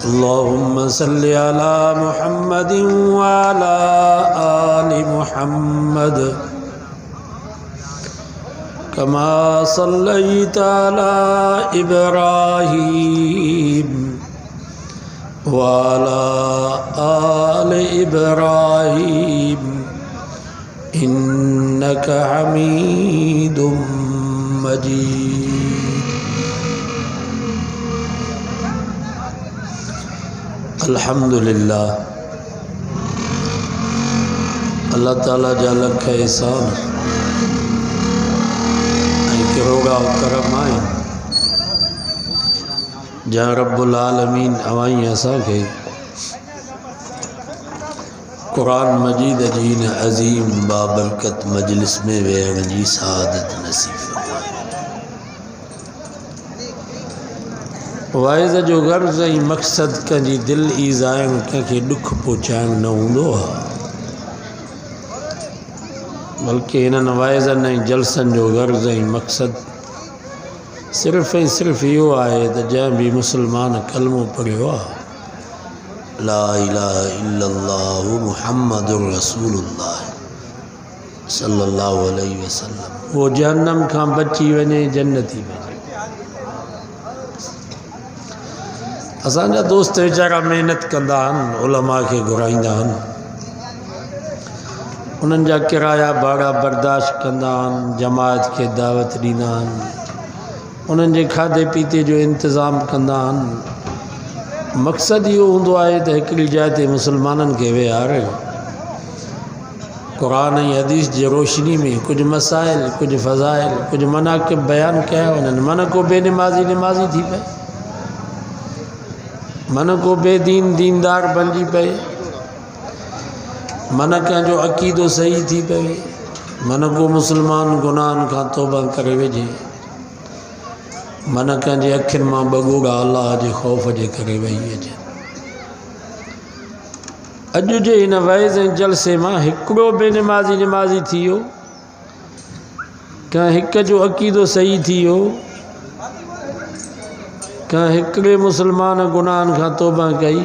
अल्लाहुम्मा सल्लि अला मुहम्मदिन व अला आलि मुहम्मद कमा सल्लैता अला इब्राहीम व अला आलि इब्राहीम इन्नका हमीदुम मजीद। अल्हम्दुलिल्लाह, अल्लाह ताला जा लख एहसान करोड़ा करम आए जहाँ रब्बुल आलमीन अवाई असा के कुरान मजीद जीन अजीम बाबरकत मजलिस में वेहण जी सादत नसीब फरमाए। वाइज़ जो गर्ज़ ऐं मक़सद कंहिंजी दिलि ईज़ाइण कंहिंखे ॾुख पहुचाइण न हूंदो आहे, बल्कि हिननि वाइज़नि ऐं जलसनि जो गर्ज़ ऐं मक़सद सिर्फ़ ऐं सिर्फ़ इहो आहे त जंहिं बि मुस्लमान कलमो पढ़ियो आहे ला इलाहा इल्लल्लाहु मुहम्मदुर रसूलुल्लाह सल्लल्लाहु अलैहि वसल्लम, वो जहन्नम खां बची वञे जन्नती वञे। असांजा दोस्त वीचारा महिनत कंदा आहिनि, उलमा खे घुराईंदा आहिनि, उन्हनि जा किराया भाड़ा बर्दाश्त कंदा आहिनि, जमात खे दावत ॾींदा आहिनि, उन्हनि जे खाधे पीते जो इंतज़ाम कंदा आहिनि। मक़सदु इहो हूंदो आहे त हिकिड़ी जाइ ते मुस्लमाननि खे वेहारे क़ुरान ऐं हदीस जी रोशनी में कुझु मसाइल, कुझु फ़ज़ाइल, कुझु मनाक़िब बयानु कया वञनि। मन को बेनिमाज़ी निमाज़ी थी पए, मन को बेदीन दीनदार बणिजी पए, मन कंहिंजो अक़ीदो सही थी पए, मन को मुस्लमान गुनाहनि खां तौबा करे वेझे, मन कंहिंजे अखियुनि मां बगूड़ा अल्लाह जे ख़ौफ़ जे करे वेही अचे। अॼु जे हिन वैज़ ऐं जलसे मां हिकिड़ो बेनिमाज़ी निमाज़ी थी वियो, कंहिं हिक जो अक़ीदो सही थी वियो, कंहिं हिकिड़े मुस्लमान गुनाहनि खां तौबा कई,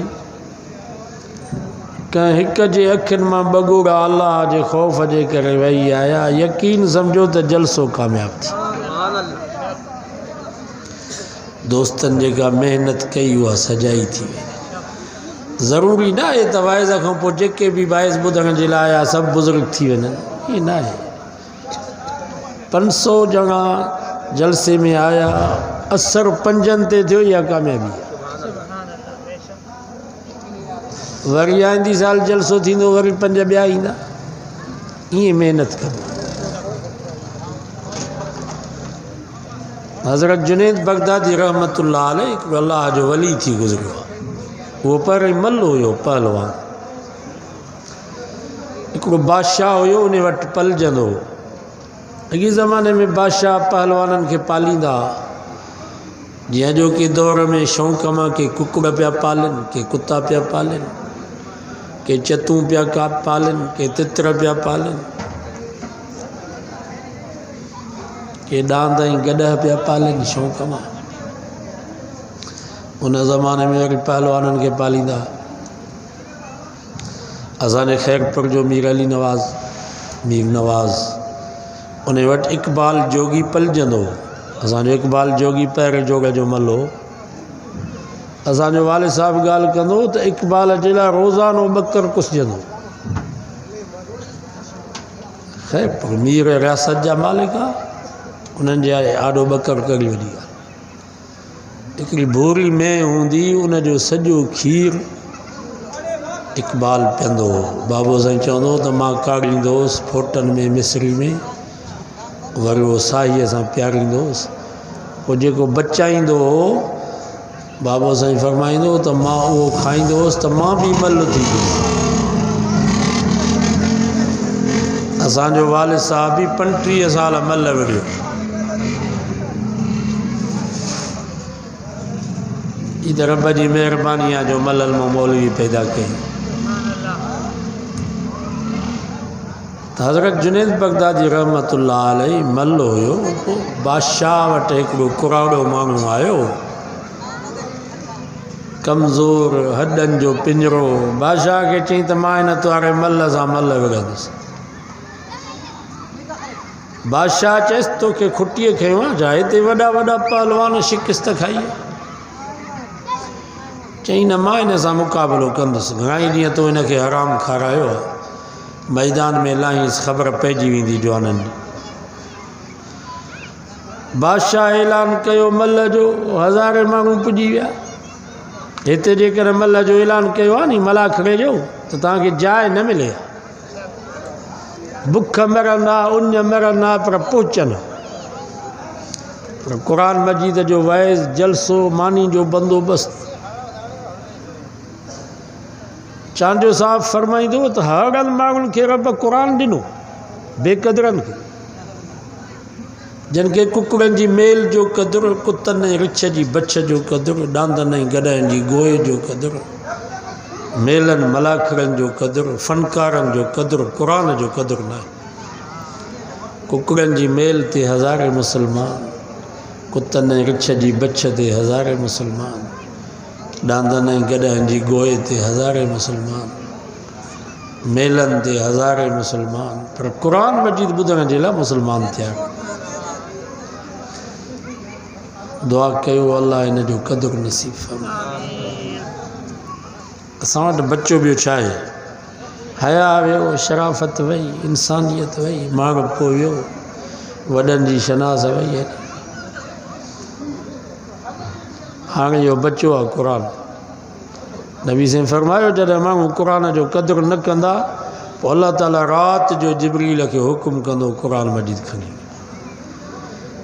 कंहिं हिक जे अखियुनि मां बगूड़ा अल्लाह जे ख़ौफ़ जे करे वेही आया, यकीन सम्झो त जलसो कामयाबु थी। दोस्तनि जेका महिनत कई उहा सजाई थी वई। ज़रूरी न आहे त वाइज़ खां पोइ जेके बि वाइज़ ॿुधण जे लाइ आया सभु बुज़ुर्ग थी वञनि, ईअं न आहे। 500 ॼणा जलसे में आया, असर 5 ते थियो, इहा कामयाबी आहे। वरी आईंदी साल जलसो थींदो, वरी 5 ॿिया ईंदा, ईअं महिनत कंदा। हज़रत जुनैद बगदादी रहमतुल्लाह अलैह हिकिड़ो अल्लाह जो वली थी गुज़रियो आहे। उहो पहिरीं मल्लो हुयो, पहलवान। हिकिड़ो बादशाह हुयो, उन वटि पलजंदो हो। अॻे ज़माने में बादशाह पहलवाननि खे पालींदा, जीअं जो के दौर में शौक़ मां के कुकुड़ पिया पालनि, के कुता पिया पालनि, के चतूं पिया पालनि, के तितर पिया पालनि, के डांद ऐं गॾह पिया पालनि शौक़ मां। उन ज़माने में वरी पहलवाननि खे पालींदा। असांजे खैरपुर जो मीर अली नवाज़, मीर नवाज़, उन वटि इक़बाल जोगी पलजंदो। असांजो इक़बाल जोगी पहिरें जोग जो मल्लो। असांजो वालिद साहिबु ॻाल्हि कंदो त इक़बाल जे लाइ रोज़ानो ॿकर कुसजंदो। खैरपुर मीर रियासत जा मालिक आहे, उन्हनि जे आॾो ॿकर करी वॾी आहे। हिकिड़ी भोरी में हूंदी, उनजो सॼो खीर इक़बाल पीअंदो हो। बाबो साईं चवंदो त मां काढ़ींदो हुउसि फोटनि में, मिस्री में, वरी उहो साईअ सां पीआरींदो हुउसि। पोइ जेको बचाईंदो हो, बाबो साईं फरमाईंदो त मां उहो खाईंदो हुउसि त मां बि मल थी वियुसि। असांजो वालिद साहिब बि 35 साल मल विढ़ियो। ईद रब जी महिरबानी आहे जो मलल मां मौलवी पैदा कई। हज़रत जुनैद बगदादी रहमतुल्लाह अलैह मल्लो हुयो। बादशाह वटि हिकिड़ो कुराड़ो माण्हू आयो। कमज़ोर हॾनि जो पिंजरो। बादशाह खे चई त मां हिन तुआरे मल सां मल विढ़ंदुसि। बादशाह चयसि तोखे खुटीअ खयों आहे छा? हिते वॾा वॾा पहलवान शिकिस्त खाई। चई न मां हिन सां मुक़ाबिलो कंदुसि। घणाई ॾींहं तो हिनखे हराम खारायो आहे, मैदान में लाहींसि ख़बर पइजी वेंदी जवाननि जी। बादशाह ऐलान कयो मल जो, 1000 माण्हू पुॼी विया। हिते जेकर मल जो ऐलान कयो आहे नी मलाखड़े जो, त तव्हांखे जाइ न मिले। बुख मरंदा, उञ मरंदा, पर पहुचनि। पर क़ुरान मजीद जो वैज़, जलसो, मानी जो बंदोबस्त। चांडियो साहब फरमाईंदो त हर माण्हुनि खे रब क़ुरान ॾिनो, बेक़दरनि खे, जिन खे कुकड़नि जी मेल जो क़दुरु, कुतनि ऐं रिछ जी बछ जो क़दुरु, डांदनि ऐं गॾनि जी गोए जो क़दुरु, मेलनि मलाखड़नि जो क़दुरु, फनकारनि जो क़दुरु, क़ुरान जो क़दुरु न आहे। कुकड़नि जी मेल ते 1000 मुसलमान, कुतनि ऐं रिछ जी बछ ते 1000 मुसलमान, डांदनि ऐं गॾनि जी गोए ते 1000 मुसलमान, मेलनि ते 1000 मुसलमान, पर क़ुरान मजीद ॿुधण जे लाइ मुसलमान थिया। दुआ कयो अल्लाह हिन जो क़दुरु नसीब फरमाए। असां वटि बचो ॿियो छा आहे? हया वियो, शराफ़त वई, इंसानियत वई, माण्हू पोइ वियो, वॾनि जी शनास वई। हाणे इहो बचो आहे क़ुरान। नबी साईं फरमायो जॾहिं माण्हू क़ुरान जो क़दुरु न कंदा, पोइ अल्लाह ताला राति जो जिब्रील खे हुकुम कंदो क़ुरान मजीद खणी।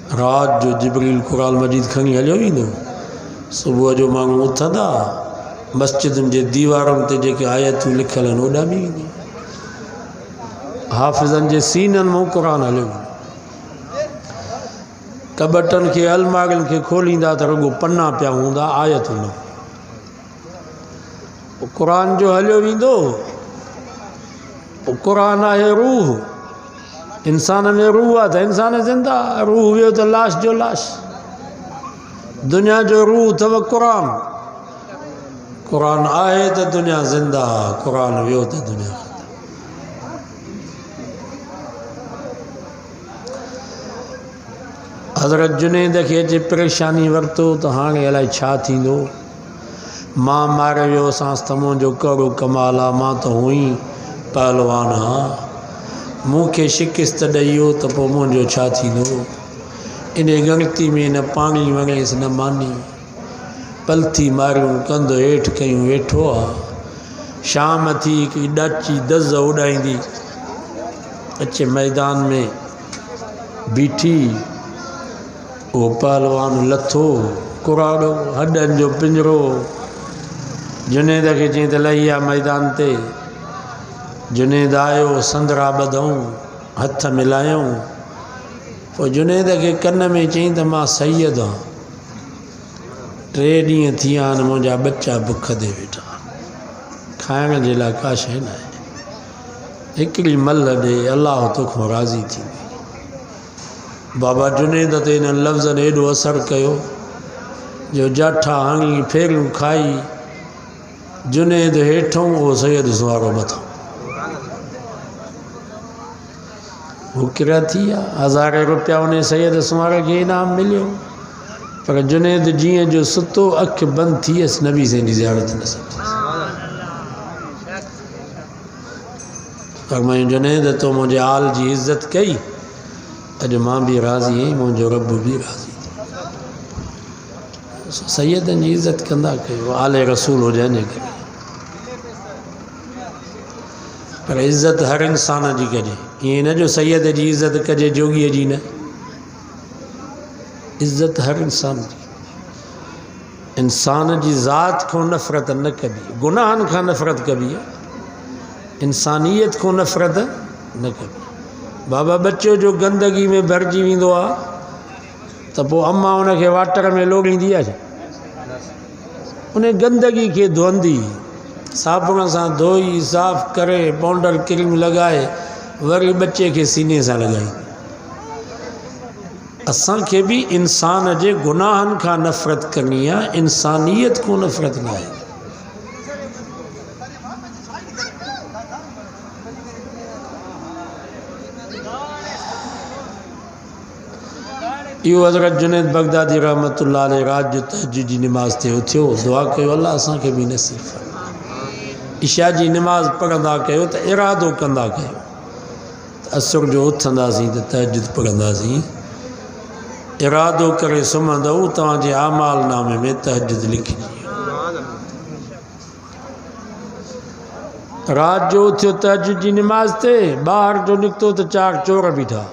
राति जो जिब्रील क़ुरान मजीद खणी हलियो वेंदो। सुबुह जो माण्हू उथंदा, मस्जिदुनि जे दीवारुनि ते जेके आयतूं लिखियल आहिनि उॾामी वेंदियूं। हाफ़िज़नि जे सीननि मां क़ुरान हलियो वेंदो। कबटनि खे, अलमारियुनि खे खोलींदा त रुॻो पना पिया हूंदा, आयतूं न। क़ुरान जो हलियो वेंदो। क़ुरान आहे रूह। इंसान में रूह आहे त इंसान ज़िंदा, रूह वियो त लाश जो लाश। दुनिया जो रूह अथव क़ुरान। क़ुरान आहे त दुनिया ज़िंदा, क़ुरान वियो त दुनिया ख़तम। हज़रत जुनैद खे अचे परेशानी वरितो त हाणे अलाए छा थींदो। मां मारे वियो सांस त मुंहिंजो कहिड़ो कमाल आहे, मां त हुई पहलवान हा, मूंखे शिकिस्त ॾेई वियो त पोइ मुंहिंजो छा थींदो। इन गणती में न पाणी वणेसि न मानी, पलथी मारियूं कंध हेठि कयूं, वेठो आहे। शाम थी हिकिड़ी ॾाची दज़ उॾाईंदी अचे मैदान में बीठी। उहो पहलवान लथो, कुराड़ो, हॾनि जो पिंजरो। जुनैद खे चई त लही आहे मैदान ते। जुनैद आयो, संदरा ॿधऊं, हथ मिलायूं। पोइ जुनैद खे कन में चई त मां सैयद आहियां, 3 ॾींहं थी विया आहिनि, मुंहिंजा बच्चा बुख ते वेठा, खाइण जे लाइ का शइ न आहे। हिकिड़ी मल ॾे, अलाह तोखां राज़ी थींदी। बाबा जुनैद ते हिननि लफ़्ज़नि एॾो असरु कयो जो जाठा हणी फेरियूं खाई। जुनैद हेठों, उहो सैयद सुवारो मथां। हू किरिया थी विया। 1000 रुपया उन सैयद सुवार खे इनाम मिलियो। पर जुनैद जीअं जो सुतो, अखि बंदि थी वियसि, नबी साईं जी ज़ियारत न सघी। फरमायूं जुनैद तो मुंहिंजे आल जी इज़त कई, अॼु मां बि राज़ी आहीं, मुंहिंजो रब बि राज़ी थी। सैयदनि जी इज़त कंदा कयो, आले रसूल हुजनि जे करे। पर इज़त हर इंसान जी कजे, ईअं न जो सैयद जी इज़त कजे जोगीअ जी न। इज़त हर इंसान जी। इंसान जी ज़ात खां नफ़रत न कबी, गुनाहनि खां नफ़रत कबी आहे, इंसानियत खां नफ़रत न कबी। बाबा बच्चो जो गंदगी में भरिजी वेंदो आहे त पोइ अम्मा उनखे वाटर में लोड़ींदी आहे छा? उन गंदगी खे धोअंदी, साबुण सां धोई साफ़ करे, पाउडर क्रीम लॻाए, वरी बच्चे खे सीने सां लॻाईंदी। असांखे भी इंसान जे गुनाहन का नफ़रत करनी है, इंसानियत को नफ़रत ना है। यो हज़रत जुनैद बगदादी रहमतुल्लाह अलैह रात जो तहज्जुद जी नमाज़ ते उथियो, दुआ कयो अल्लाह असांखे भी नसीब फरमाए। इशा जी नमाज़ पढ़ंदा कयो त इरादो कंदा कयो त असर जो उथंदासीं त तहज्जुद पढ़ंदासीं, इरादो करे सुम्हंदव तव्हांजे आमाल नामे में तहज्जुद लिखिजी। रात जो उथियो तहज्जुद जी नमाज़ ते, ॿाहिरि जो निकितो त 4 चोर बीठा।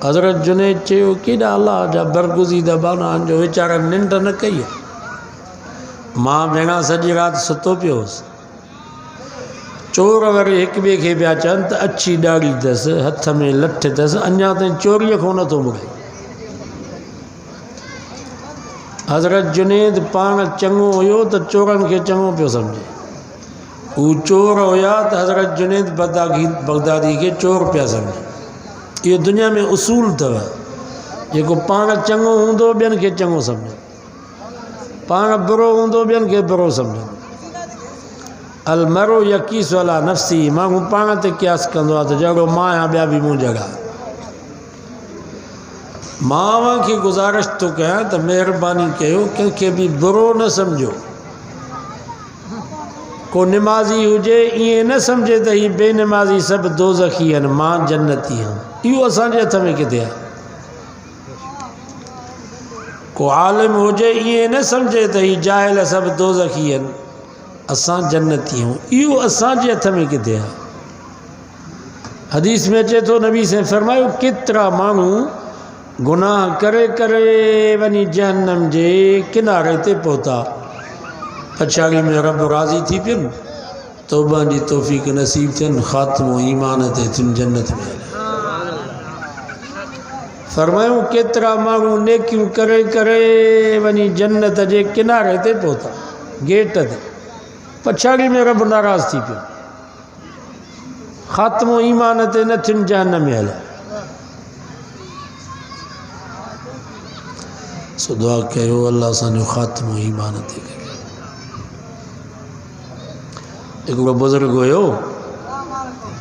हज़रत जुनैद चयो केॾा अल्लाह जा बरगुज़ीदा बाना जो वीचारा निंड न कई। मां भेणा सॼी राति सुतो पियो हुउसि। चोर वरी हिक ॿिए खे पिया चवनि त अछी ॾाढ़ी अथसि, हथ में लठ अथसि, अञा ताईं चोरीअ खां नथो मुड़े। हज़रत जुनैद पाण चङो हुयो त चोरनि खे चङो पियो सम्झे। हू चोर हुया त हज़रत जुनैद बगदादी खे चोर पिया सम्झे। ये दुनिया में उसूल अथव, जेको पाण चङो हूंदो ॿियनि खे चङो सम्झो, पाण बुरो हूंदो ॿियनि खे बुरो सम्झो। अल मरो यकीस अला नफ़्सी, माण्हू पाण ते क़यास कंदो आहे त जहिड़ो मां आहियां ॿिया बि मूं जहिड़ा। मां खे गुज़ारिश थो कयां त महिरबानी कयो कंहिंखे बि बुरो न सम्झो। को निमाज़ी हुजे ईअं न सम्झे त हीअ बेनिमाज़ी सभु दोज़खी आहिनि, मां जन्नती आहियां। इहो असांजे हथ में किथे आहे। को आलिम हुजे ईअं न सम्झे त हीअ जाहिल सभु दोज़खी आहिनि, असां जन्नती आहियूं। इहो असांजे हथ में किथे आहे। हदीस में अचे थो, नबी से फरमायो केतिरा माण्हू गुनाह करे करे वञी जहन्नम जे किनारे ते पहुता, पछाड़ी में रब राज़ी थी पियनि, तौबा जी तौफ़ीक़ नसीब थियनि, ख़ात्मो ईमान ते थियनि, जन्नत में हले। फरमायूं केतिरा माण्हू नेकियूं करे करे वञी जन्नत जे किनारे ते पहुता, गेट ते, पछाड़ी में रब नाराज़ थी पियो, ख़ात्मो ईमान ते न थियनि, जहन्नम में हले। सो दुआ कयो अल्लाह असांजो ख़ात्मो ईमान ते करे। हिकिड़ो बुज़ुर्ग हुयो,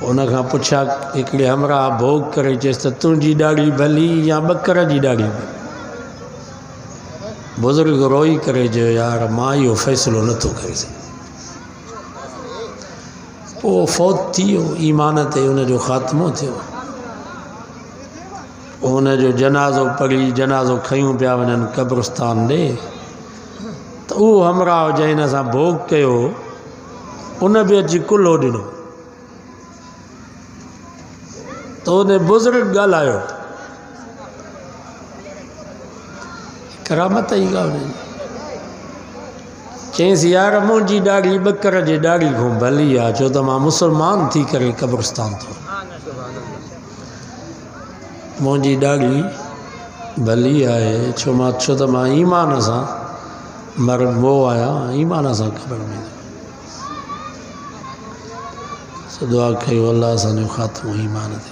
उन खां पुछा हिकिड़े हमरा भोग करे, चएसि त तुंहिंजी ॾाढ़ी भली या ॿकर जी ॾाढ़ी भली। बुज़ुर्ग रोई करे चयो यार मां इहो फ़ैसिलो नथो करे सघां। पोइ फ़ौत थी वियो, ईमान ते उनजो ख़ात्मो थियो। उनजो जनाज़ो पढ़ी, जनाज़ो खयूं पिया वञनि क़ब्रिस्तान ॾे, त उहो हमरा जंहिं हिन सां भोग कयो उन बि अची कुल्हो ॾिनो। त उन बुज़ुर्ग ॻाल्हायो, करामत ई ॻाल्हि चईंसि यार मुंहिंजी ॾाढ़ी ॿकर जे ॾाढ़ी खां भली आहे, छो त मां मुस्लमान थी करे क़ब्रिस्तान थो। मुंहिंजी ॾाढ़ी भली आहे छो त मां ईमान सां मरबो आहियां, ईमान सां क़ब्र में। सो दुआ कयो अल्लाह असांजो ख़ात्मो ईमान ते।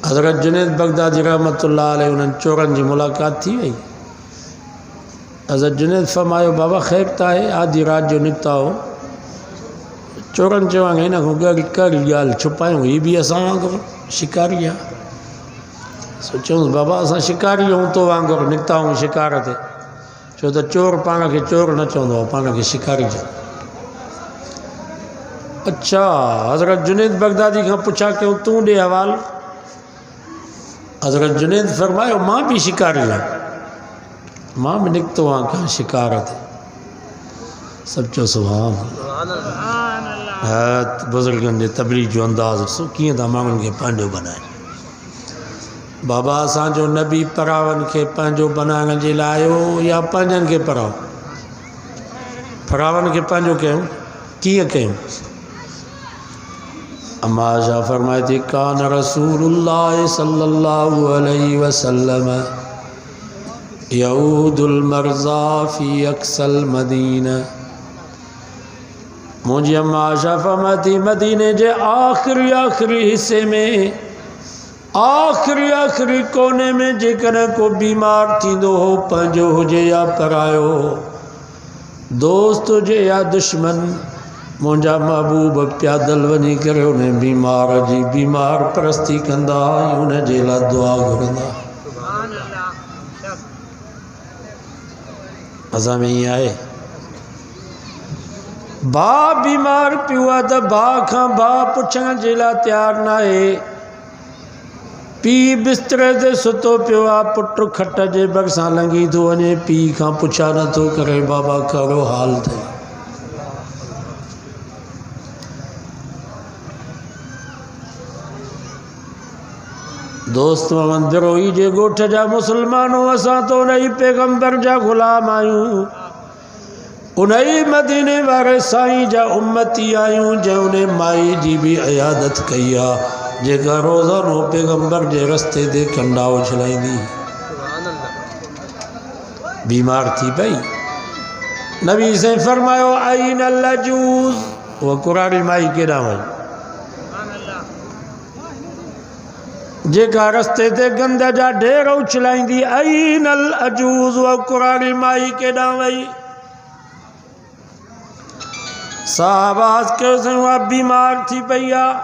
हज़रत जुनैद बगदादी रहमतुल्लाह अलैह उन्हनि चोरनि जी मुलाक़ात थी वई। हज़रत जुनैद फरमायो बाबा ख़ैर त आहे, आधी राति जो निकिता हो, चोरनि चवां हिन खां कहिड़ी ॻाल्हि छुपायूं, हीअ बि असां वांगुरु शिकारी आहे। सोचियोसि बाबा असां शिकारी आहियूं, तो वांगुरु निकिता आहियूं शिकार ते, छो त चोर पाण खे चोर न चवंदो आहे, पाण खे शिकारी चवंदो। अच्छा हज़रत जुनैद बगदादी खां पुछा कयूं तूं ॾे हवाल। हज़रत जुनैद फरमायो मां भी शिकारी आहियां, मां भी निकितो आहियां कंहिं शिकार ते। सभु चयो सुभान अल्लाह। बुज़ुर्गनि जे तबलीग जो अंदाज़ ॾिसो कीअं था माण्हुनि खे पंहिंजो बनाइनि। बाबा असांजो नबी परावनि खे पंहिंजो बनाइण जे लाइ आयो या पंहिंजनि खे पराओ? परावनि खे पंहिंजो कयूं, कीअं कयूं? अम्मा आयशा फरमाए थी कान रसूलुल्लाह सल्लल्लाहु अलैहि वसल्लम यऊदुल मरज़ा फी अक्सल मदीना। मुझी अम्मा आशा फरमाती मदीने जे आखिरी हिस्से में आखिरी कोने में जेकर को बीमार थींदो हो पंहिंजो हुजे या परायो दोस्त हुजे या दुश्मन मुंहिंजा महबूब प्यादल वञी करे उन बीमार जी बीमार परस्ती कंदा उन जे लाइ दुआ घुरंदा। असां में ईअं आहे भाउ बीमार पियो आहे त भाउ खां भाउ पुछण जे लाइ तयारु न आहे। पीउ बिस्तर ते सुतो पियो आहे पुटु खट जे भरिसां लंघी थो वञे पीउ खां पुछा नथो करे बाबा कहिड़ो हाल अथई। दोस्त मोहम्मद बिरोही जे ॻोठ जा मुसलमानों असां तो उन ई पैगंबर जा ग़ुलाम आहियूं उन ई मदीने वारे साईं जा उम्मती आहियूं जंहिं उन माई जी बि इयादत कई आहे जेका रोज़ानो पैगंबर जे रस्ते ते कंडा उछलाईंदी बीमार थी पई। नबी से फरमायो आइन लजूज वो कुरारी माई केॾां वई जेका रस्ते ते गंद जा ढेर उछलाईंदी आइन अजूज वो कुरारी माई केॾां वई। साहबाज के वह बीमार थी पई आहे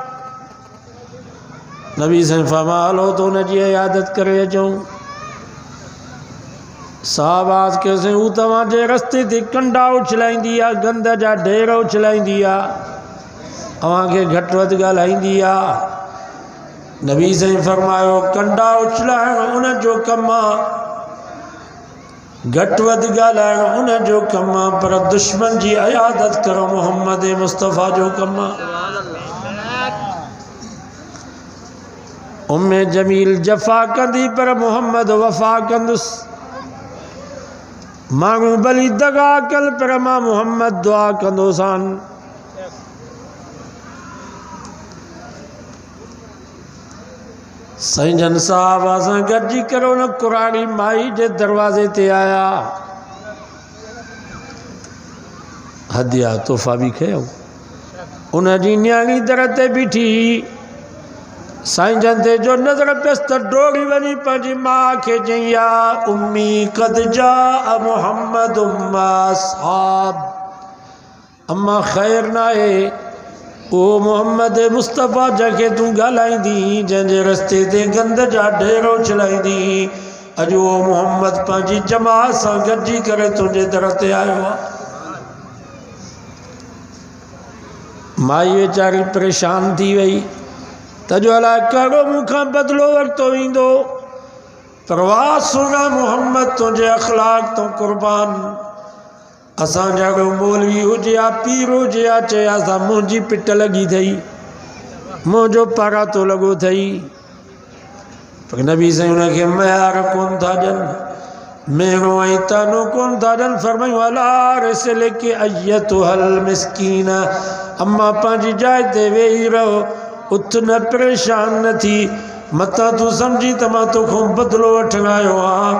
नबी से फरमा हलो तो उन जी इयादत करे अचूं। साहबाज के से हू तव्हांजे रस्ते ते कंडा उछलाईंदी आहे गंद जा ढेर उछलाईंदी आहे अव्हांखे घटि वधि ॻाल्हाईंदी आहे। नबी से फरमायो कंडा उछलाइण उन जो कमु आहे घटि वधि ॻाल्हाइण उन जो कमु आहे पर दुश्मन जी इयादत करो मोहम्मद मुस्तफ़ा जो कमु आहे। उम्मे जमील जफ़ा कंदी पर मोहम्मद वफ़ा कंदुसि माण्हू भली दगा कल पर मां मोहम्मद दुआ कंदोसान। साईं जन साहब असां गॾिजी करे उन कुराड़ी माई जे दरवाज़े ते आया हदिया तोहफ़ा बि खयूं उन जी न्याणी दर ते बीठी साईं जन ते जो नज़र पियसि त डोड़ी वञी पंहिंजी माउ खे चई या उम्मी क़द जा मोहम्मद उम्मा साहब अम्मा ख़ैर न आहे ओ मोहम्मद मुस्तफ़ा जंहिंखे तूं ॻाल्हाईंदी जंहिंजे रस्ते ते गंद जा ढेर उछलाईंदी अॼु उहो मोहम्मद पंहिंजी जमात सां गॾिजी करे तुंहिंजे दर ते आयो आहे। माई वीचारी परेशान थी वई त जो अलाए कहिड़ो मूंखां बदिलो वरितो ईंदो पर वाह सुना मोहम्मद तुंहिंजे अख़लाक तो क़ुर्बान असां जहिड़ो मौलवी हुजे या पीर हुजे या चए असां मुंहिंजी पिट लॻी अथई मुंहिंजो परातो लॻो अथई पर नबी साईं हुनखे मयार कोन था ॾियनि मेणो ऐं तानो कोन था ॾियनि फरमायूं अला रिसल के अयतुहल मिस्कीन अम्मा पंहिंजी जाइ ते वेही रहो उथ न परेशान न थी मतां तूं सम्झी त मां तोखां बदिलो वठणु आयो आहियां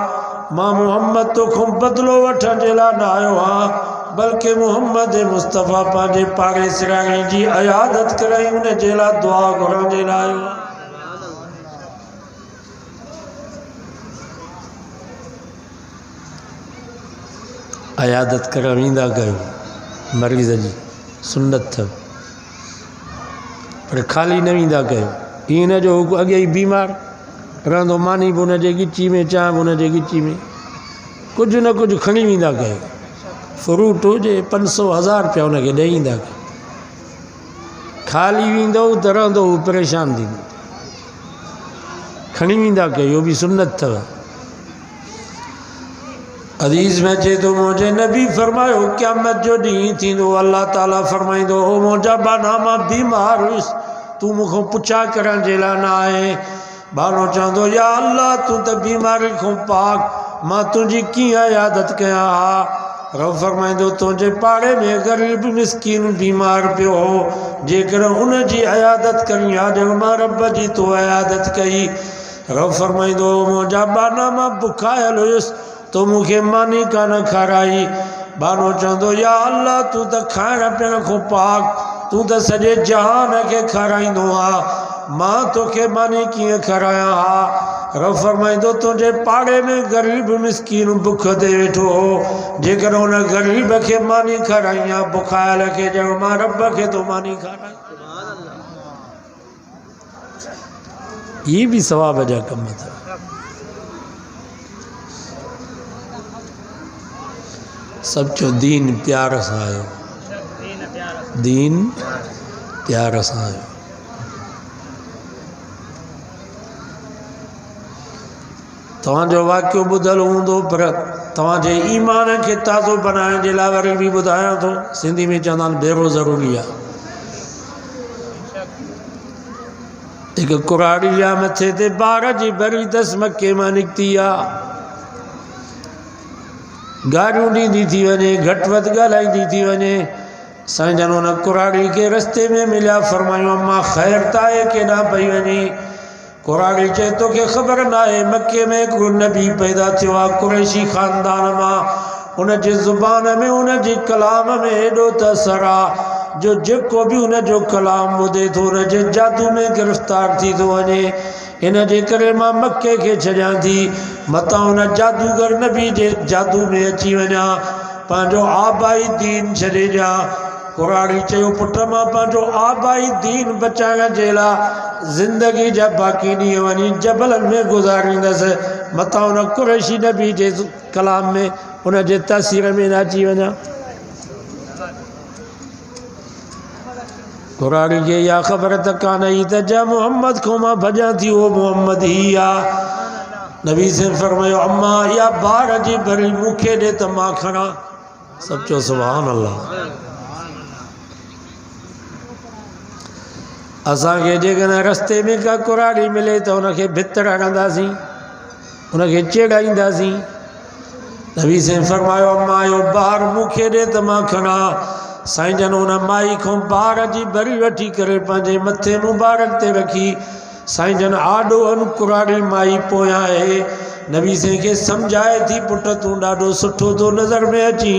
मां मोहम्मद तोखां बदिलो वठण जे लाइ न आयो आहियां बल्कि मोहम्मद मुस्तफ़ा पंहिंजे पाड़े सिराणी जी इयादत कराई उन जे लाइ दुआ घुरण जे लाइ आयो आहे। इयादत करणु ईंदा कयो मरीज़ जी सुन्नत अथव पर ख़ाली न वेंदा कयो ईअं न जो अॻे ई बीमार रहंदो मानी बि हुनजे गिची में चांहि बि हुनजे गिची में कुझु न कुझु खणी वेंदा कयो फ्रूट हुजे 500-1000 रुपया हुनखे ॾेई ईंदा कयो ख़ाली वेंदो त रहंदो हू परेशान थींदो खणी वेंदा कयो इहो बि सुन्नत अथव। हदीस में अचे थो मुंहिंजे नबी फरमायो क़यामत जो ॾींहुं थींदो अल्लाह ताला फरमाईंदो ओ मुंहिंजा बाना मां बीमार हुयुसि तूं मूंखां पुछा करण जे लाइ न आहे बानो चवंदो या अल्लाह तूं त बीमारी खां पाक मां तुंहिंजी कीअं इयादत कयां हा रब फरमाईंदो तुंहिंजे पाड़े में ग़रीब मिस्कीन बीमार पियो हो जेकर उन जी इयादत करी आहे ॼण मां रब जी तो इयादत कई रब फरमाईंदो मुंहिंजा बाना मां बुखायल हुयुसि तो मूंखे मानी कान खाराई बानो चवंदो या अल्लाह तू त खाइण पीअण खां पाक, तू त सॼे जहान खे खाराईंदो आहे, मां तोखे मानी कीअं खारायां हा। रब फरमाईंदो तुंहिंजे पाड़े में ग़रीब मिसकीन बुख ते वेठो हो, जेकर उन ग़रीब खे मानी खाराई आहे, बुखायल खे ॼण मां रब खे तो मानी खाराई। ये भी सवाब जा कम था। सब चो दीन प्यार सां आयो, दीन प्यार सां आयो। तव्हांजो वाक़ियो ॿुधल हूंदो, पर तव्हांजे ईमान खे ताज़ो बनाइण जे लाइ वरी बि ॿुधायां थो। सिंधी में चवंदा आहिनि भेरो ज़रूरी आहे। हिकु कुराड़ी आहे मथे ते ॿार जी भरी दस मके मां निकिती आहे, गारियूं ॾींदी थी वञे, घटि वधि ॻाल्हाईंदी थी वञे। साईं जन हुन कुराड़ी खे रस्ते में मिलिया, फरमायूं अम्मा ख़ैर त आहे केॾां पई वञे? कुराड़ी चए तोखे ख़बर न आहे मके में हिकिड़ो नबी पैदा थियो आहे कुरैशी ख़ानदान मां, उन जी ज़ुबान में उन जी कलाम में एॾो त असरु आहे जो जेको बि उन जो कलाम ॿुधे थो उन जे जादू में गिरफ़्तार थी थो वञे। इन जे करे मां मके खे छॾियां थी, मतां उन जादूगर नबी जे जादू में अची वञा, पंहिंजो आबाई दीन छॾे ॾियां। कुराड़ी चयो पुट मां पंहिंजो आबाई दीन बचाइण जे लाइ ज़िंदगी जा बाक़ी ॾींहं वञी जबलनि में गुज़ारींदसि, मतां उन कुरैशी नबी जे कलाम में उन जे तासीर में न अची वञा। कुराड़ी खे इहा ख़बर त कान हुई त जा मोहम्मद खां मां भॼां थी, उहो मोहम्मद ई आहे। नबी से फरमायो अम्मा इहा ॿार जी भरी मूंखे ॾे त मां खणां। सभु चओ सुभान अल्लाह। असांखे जेकॾहिं रस्ते में का कुराड़ी मिले त हुनखे भितर हणंदासीं, हुनखे चेड़ाईंदासीं। नबी से फरमायो अम्मा इहो ॿार मूंखे ॾे त मां खणां। साईं जन हुन माई खां ॿार जी भरी वठी करे पंहिंजे मथे मुबारक ते रखी, साईं जन आॾो अन कुराड़ी माई पोयां आहे। नबी से खे सम्झाए थी पुट तूं ॾाढो सुठो थो नज़र में अची,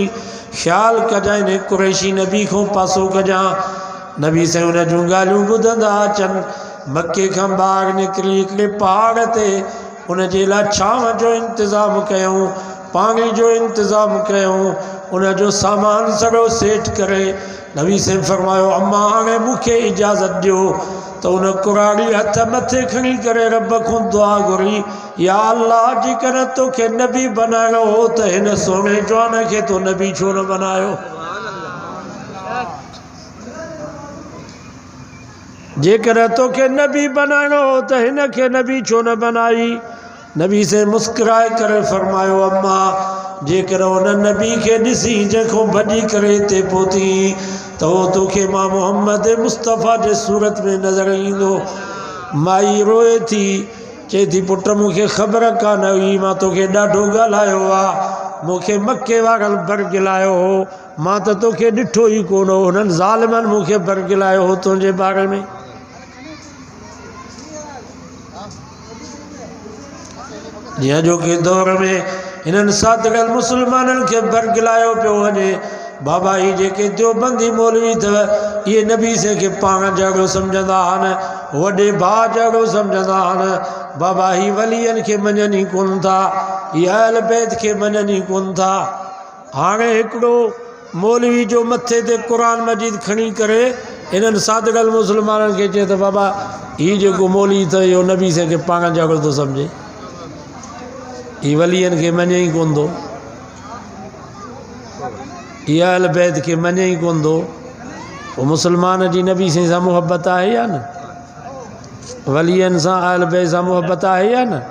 ख़्यालु कजांइ ने कुरैशी नबी खां पासो कजां। नबी से हुन जूं ॻाल्हियूं ॿुधंदा अचनि। मके खां ॿाहिरि निकिरी हिकिड़े पहाड़ ते उन जे लाइ छांव जो इंतज़ाम कयूं, पाणी जो इंतज़ाम कयूं, उन जो सामान सॼो सेठ करे। नबी से फरमायो अम्मा हाणे मूंखे इजाज़त ॾियो त उन कुराड़ी हथ मथे खणी करे रब खां दुआ घुरी, या अल्लाह जेकॾहिं तोखे नबी बनाइणो हो त हिन सोने जवान खे तो नबी छो न बनायो? जेकॾहिं तोखे नबी बनाइणो हो त हिन खे नबी छो न बनाई? नबी से मुस्कुराए करे फरमायो अम्मा जेकर उन नबी खे ॾिसी जंहिंखां भॼी करे हिते पहुती त उहो तोखे मां मोहम्मद मुस्तफ़ा जे सूरत में नज़र ईंदो। माई रोए थी, चए थी पुट मूंखे ख़बर कान हुई, मां तोखे ॾाढो ॻाल्हायो आहे, मूंखे मके वारनि बरगिलायो हो, मां त तोखे ॾिठो ई कोन हो, हुननि ज़ालिमनि मूंखे बरगिलायो हो तुंहिंजे बारे में। जीअं जो के दौर में हिननि सादगल मुसलमाननि खे बरगिलायो पियो वञे। बाबा ही जेके देवबंदी मौलवी अथव इहे नबी से खे पाण जहिड़ो सम्झंदा आहिनि, वॾे भाउ जहिड़ो सम्झंदा आहिनि। बाबा ही वलियनि खे मञनि ई कोन था, इहे अहल बैत खे मञनि ई कोन था। हाणे हिकिड़ो मौलवी जो मथे ते क़ुरान मजीद खणी करे इन्हनि सादगल मुसलमाननि खे चए त बाबा हीउ जेको मौलवी अथव इहो नबी से खे पाण जहिड़ो थो सम्झे, ही वलियनि खे मञे ई कोन थो, इहा अहल बैत खे मञे ई कोन थो। पोइ मुसलमान जी नबी सां मुहबत आहे या न? वलियनि सां अहल बैत सां मुहबत आहे या न?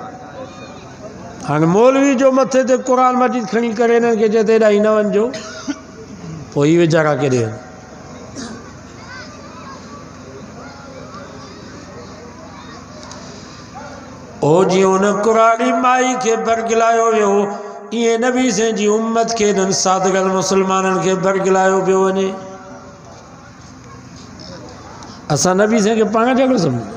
हाणे मौलवी जो मथे ते क़ुरान मजीद खणी करे हिननि खे चए त हेॾा ई न वञिजो, पोइ ही वीचारा केॾे वञनि? ओ जीअं हुन कुराड़ी माई खे बरगिलायो वियो, ईअं नबी से जी उम्मत खे हिननि सादगल मुसलमाननि खे बरगिलायो पियो वञे। असां नबी से खे पाण जहिड़ो सम्झूं?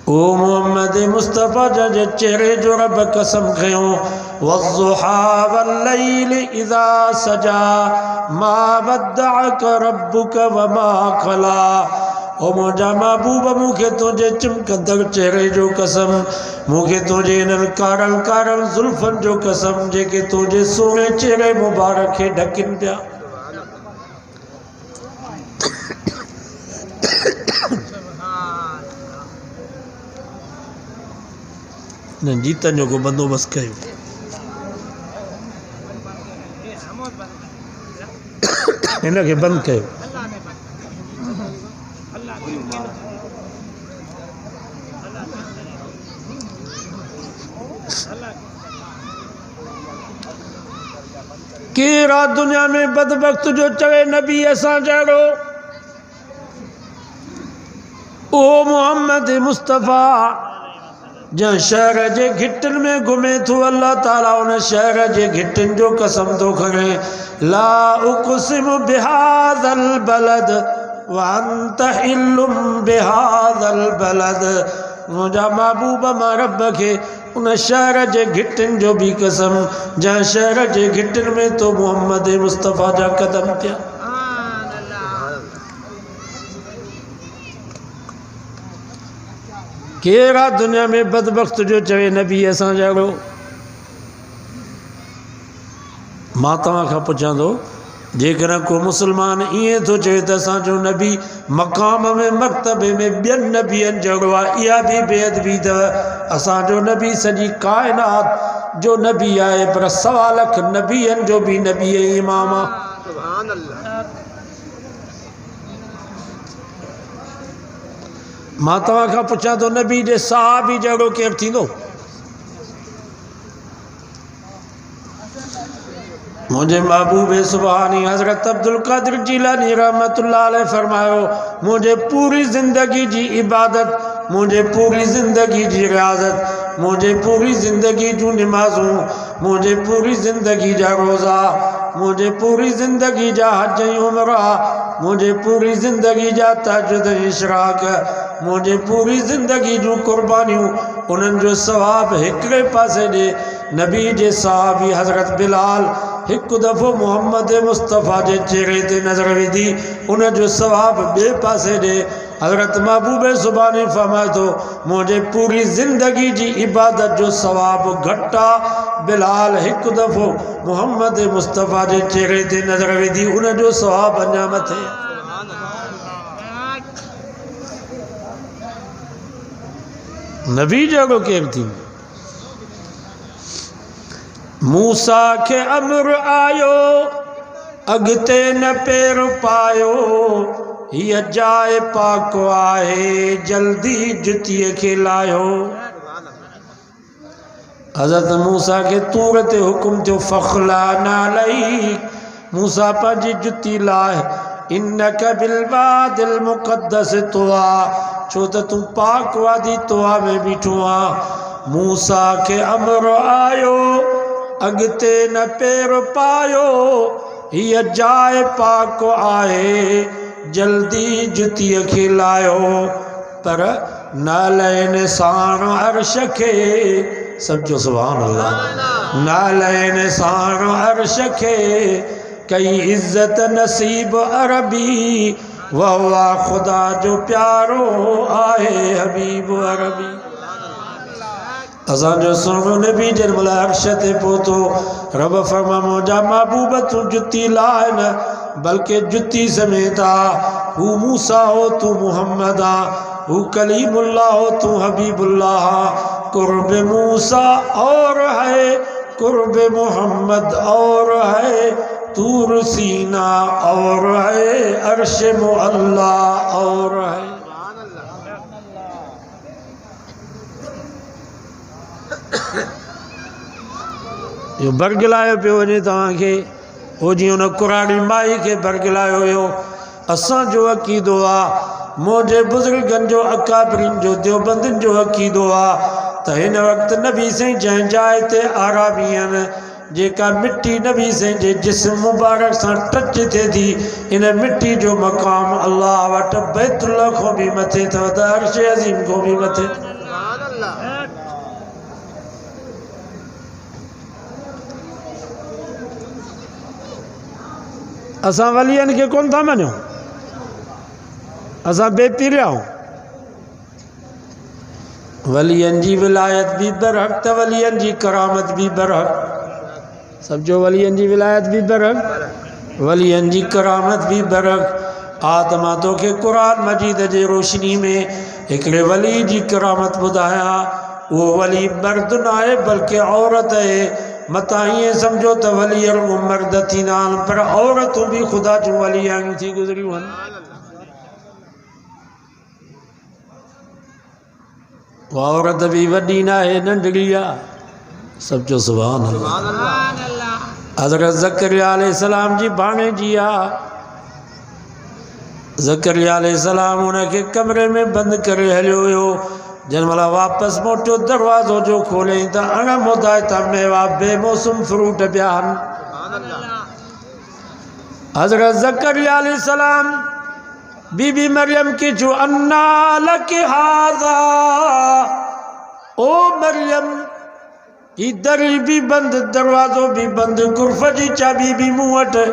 ओ मोहम्मद मुस्तफ़ा जे चेहरे जो रब कसम खयों वज़्ज़ुहा वल्लैलि इज़ा सजा मा वद्दअक रब्बुक वमा क़ला। ओ मुंहिंजा महबूब मूंखे तुंहिंजे चिमकंदड़ चेहरे जो कसम, मूंखे तुंहिंजे इन्हनि कारल कारल ज़ुल्फ़नि जो कसम जेके तुंहिंजे सोने चेहरे मुबारक खे ढकिन पिया। न जीतन जो को बंदोबस्त कयो। इनखे बंदि कयो। केरा दुनिया में बदबख्त जो चवे नबी असां जहिड़ो। ओ मोहम्मद मुस्तफ़ा जं शहर जे घिटन में घुमे थो अल्लाह ताला उन शहर जे घिटन जो कसम तो खणे ला उक़सिमु बिहाज़ल बलद व अंत हिल्लुम बिहाज़ल बलद। मुंहिंजा महबूब मां रब खे उन शहर जे घिटन जो भी कसम जं शहर जे घिटन में तो मोहम्मद मुस्तफ़ा जा कदम पिया। केरा दुनिया में बदबख्त जो चवे नबी असां जहिड़ो। मां तव्हां खां पुछां थो जेकर को मुसलमान इएं थो चवे त असांजो नबी मक़ाम में मर्तबे में ॿियनि नबियनि जहिड़ो आहे, इहा बि बेअदबी अथव। असांजो नबी सॼी काइनात जो नबी आहे पर 1.25 लाख नबियनि जो भी नबी ऐं इमाम आहे। सुभान अल्लाह। मां तव्हां खां पुछां थो नबी जे सहाबी जहिड़ो केरु थींदो? मुझे महबूब सुबहानी हज़रत अब्दुल कादिर जीलानी रहमतुल्लाह अलैह फरमायो मुझे पूरी ज़िंदगी जी इबादत, मुझे पूरी ज़िंदगी जी रियाज़त, मुझे पूरी ज़िंदगी जूं निमाज़ूं, मुझे पूरी ज़िंदगी जा रोज़ा, मुझे पूरी ज़िंदगी जा हज ऐं उमरा, मुझे पूरी ज़िंदगी जा तहज्जुद ऐं इशराक, मुझे पूरी ज़िंदगी जूं कुर्बानियूं उन्हनि जो सवाब हिकिड़े पासे ॾे। नबी जे सहाबी हज़रत बिलाल हिकु दफ़ो मोहम्मद मुस्तफ़ा जे चेहरे ते नज़र विधी, उन जो सवाब ॿिए पासे ॾे। हज़रत महबूब सुभाणे फरमाए थो मुझे पूरी ज़िंदगी जी इबादत जो सवाब घटि आहे। बिलाल हिकु दफ़ो मोहम्मद मुस्तफ़ा जे चेहरे ते नज़र विधी, उन जो सवाब अञा मथे। नबी जहिड़ो केरु थींदो? मूसा के अम्र आयो अगते न पैर पायो, हीअ जाए पाक आहे जल्दी जुतीअ खे लायो। हज़रत मूसा के तूर ते हुकुम थियो फ़ख़्ला नालई, मूसा पंहिंजी जुती लाए इन्नक बिलवादिल मुक़द्दस तुआ, छो त तूं पाक वादी तुआ में बीठो आ। मूसा के अम्र आयो अगते न पैर पायो, हीअ जाए पाक आहे जल्दी जुतीअ खे लायो। पर नालयन साण अर्श खे, सम्झो सुभान अल्लाह, नालयन साण अर्श खे कई इज़्ज़त नसीब अरबी, वाह खुदा जो प्यारो आहे हबीब अरबी। असांजो सोनो नबी जंहिं अर्श ते पहुतो रब फरमा मुंहिंजा महबूब तूं जुती लाए न बल्कि जुती समेत आ। हू मूसा हो तू मुहम्मद आ, हू कलीमुल्लाह हो तू हबीबुल्लाह। कुर्ब मूसा और है कुर्ब मोहम्मद और है, तूर सीना और है अर्श मुअल्ला और है। यो बरगलायो पियो वञे तव्हांखे, हो जीअं उन कुरानी माई खे बरगलायो हुयो। असांजो अक़ीदो आहे, मुंहिंजे बुज़ुर्गनि जो अकाबरीन जो देवबंदियुनि जो अक़ीदो आहे त हिन वक़्तु नबी साईं जंहिं जाइ ते आरामी आहिनि, जेका मिट्टी नबी साईं जे जिस्म मुबारक सां टच थिए थी, इन मिट्टी जो मक़ाम अल्लाह वटि बैतुल्लाह खां बि मथे अथव त अर्श अज़ीम खां बि मथे। असां वलियन के कोन था मञूं, असां बेपीरिया आहियूं। वलियन जी विलायत भी बरहक त वलियन जी करामत भी बरहक। सम्झो वलियन जी विलायत भी बरहक, वलियन जी करामत भी बरहक। आत्मा तो के कुरान मजीद जे रोशनी में हिकिड़े वली जी करामत ॿुधायां। वो वली मर्द न आहे बल्कि औरत है। मता ईअं सम्झो त वली रुॻो मर्द थींदा आहिनि, पर औरतूं भी ख़ुदा जूं वली थी गुज़रियूं आहिनि। वो औरत भी वॾी न आहे, नंढड़ी आहे। सम्झो सुभान अल्लाह। हज़रत ज़करिया अलैहिस्सलाम जी भाणे जी आहे। ज़करिया अलैहिस्सलाम उनखे कमरे में बंदि करे हलियो हुयो। जंहिं महिल वापसि मोटियो दरवाज़ो जो खोलियईं त अणमुदाइता मेवा बेमौसम फ्रूट पिया आहिनि। हज़रत ज़करिया अलैहिस्सलाम बीबी मरियम की जो अन्ना लकी हाज़ा, ओ मरियम ही दरी भी बंद, दरवाज़ो भी बंद, गुरफ़ जी चाबी भी मूं वटि।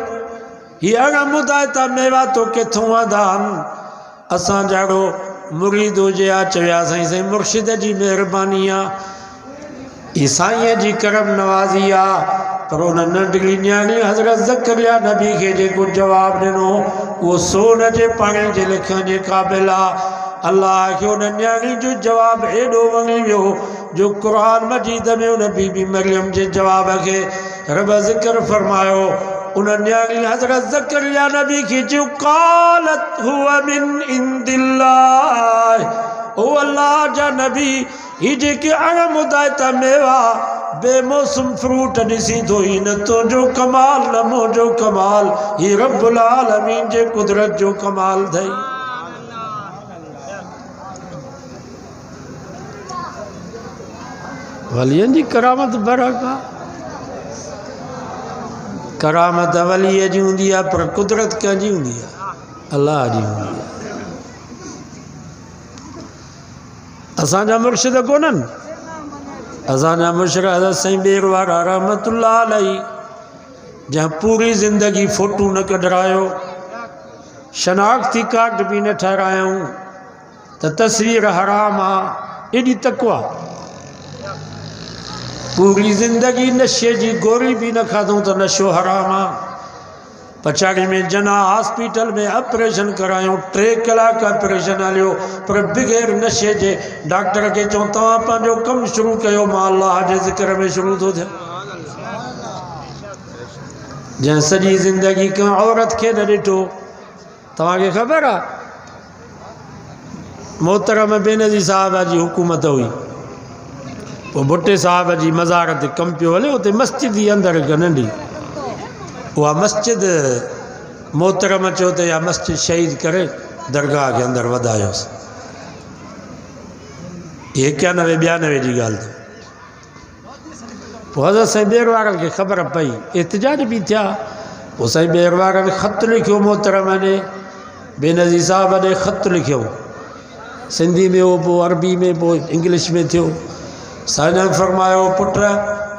ही अणमुदाइता मेवा तो किथों आंदा आहिनि। असां जहिड़ो मुरीद हुजे आ चया साईं साईं मुर्शिद जी मेहरबानी आ, ही साईं जी करम नवाज़ी आ। पर उन नंढड़ी न्याणी हज़रत ज़करिया नबी के जेको जवाब ॾिनो वो सोन जे पाणी जे लिखण जे क़ाबिल आ। अल्लाह के उन न्याणी जो जवाब एॾो वणी वियो जो कुरान मजीद में उन बीबी मरियम जे जवाब के रब ज़िक्र फरमायो। उन न्याणी हज़रत ज़करिया नबी की जो क़ालत हुवा मिन इंदिल्लाह, ओ अल्लाह जा नबी ही जेके अणमुदाइता मेवा बेमौसम फ्रूट ॾिसी तो ही न तो जो कमाल न मुंहिंजो कमाल, ही रब्बुल आलमीन जे कुदरत जो कमाल थई। वलियन जी करामत बरक आ। करामत वलीअ जी हूंदी आहे पर कुदरत कंहिंजी हूंदी आहे? अल्लाह जी हूंदी आहे। असांजा मुर्शिद कोन्हनि, असांजा मुर्शिद हज़रत साईं बेर वारा रहमतुल्लाह अलैहि, जंहिं पूरी ज़िंदगी फोटू न कढरायो, शनाख्ती कार्ड भी न ठारायूं त तस्वीर हराम आहे, एॾी तकवा। पूरी ज़िंदगी नशे जी गोरी भी न खाधूं त नशो हराम आहे। पछाड़ी में जना हॉस्पिटल में ऑपरेशन करायूं, 3 कलाक ऑपरेशन हलियो, पर बग़ैर नशे जे। डॉक्टर के चऊं तव्हां पंहिंजो कमु शुरू कयो, मां अल्लाह जे ज़िक्र में शुरू थो थियां। जंहिं सॼी ज़िंदगी कंहिं औरत खे न ॾिठो, तव्हांखे ख़बर आहे मोहतरम बेनज़ीर साहब जी हुकूमत हुई, वो भुट्टे साहब जी मज़ार ते कमु पियो हले, उते मस्जिद जी अंदरि हिकु नंढी उहा मस्जिद मोहतरम चयो त या मस्जिद शहीद करे दरगाह के अंदरि वधायोसि। 91 92 जी ॻाल्हि थी। पोइ हज़रत साईं ॿेर वारनि खे ख़बर पई, एतिजाज बि थिया। पोइ साईं ॿेर वारनि ख़त लिखियो मोहतरम ॾे, बेनज़ीर साहब ॾे ख़त लिखियो, सिंधी में हो, पोइ अरबी में, पोइ इंग्लिश में थियो। साईं फरमायो पुट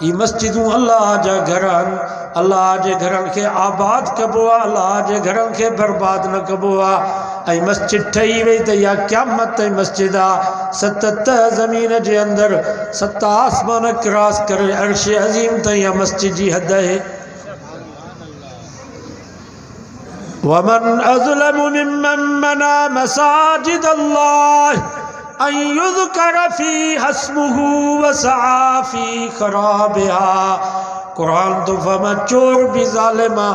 ही मस्जिदूं अल्लाह जा घर आहिनि, अल्लाह जे घरनि खे आबाद कबो आहे, अल्लाह जे घरनि खे बर्बाद न कबो आहे। ऐं मस्जिद ठही वई त इहा क़यामत ताईं मस्जिद आहे। 7 ज़मीन जे अंदरि 7 आसमान क्रॉस करे अर्श अज़ीम ताईं इहा मस्जिद जी हद आहे। वमन अज़लमु मिम्मन मना मसाजिद अल्लाह अन युज़कर फी हस्मुहु वसआ फी खराबिहा। कुरान तो फरमा चोर भी ज़ालिमा,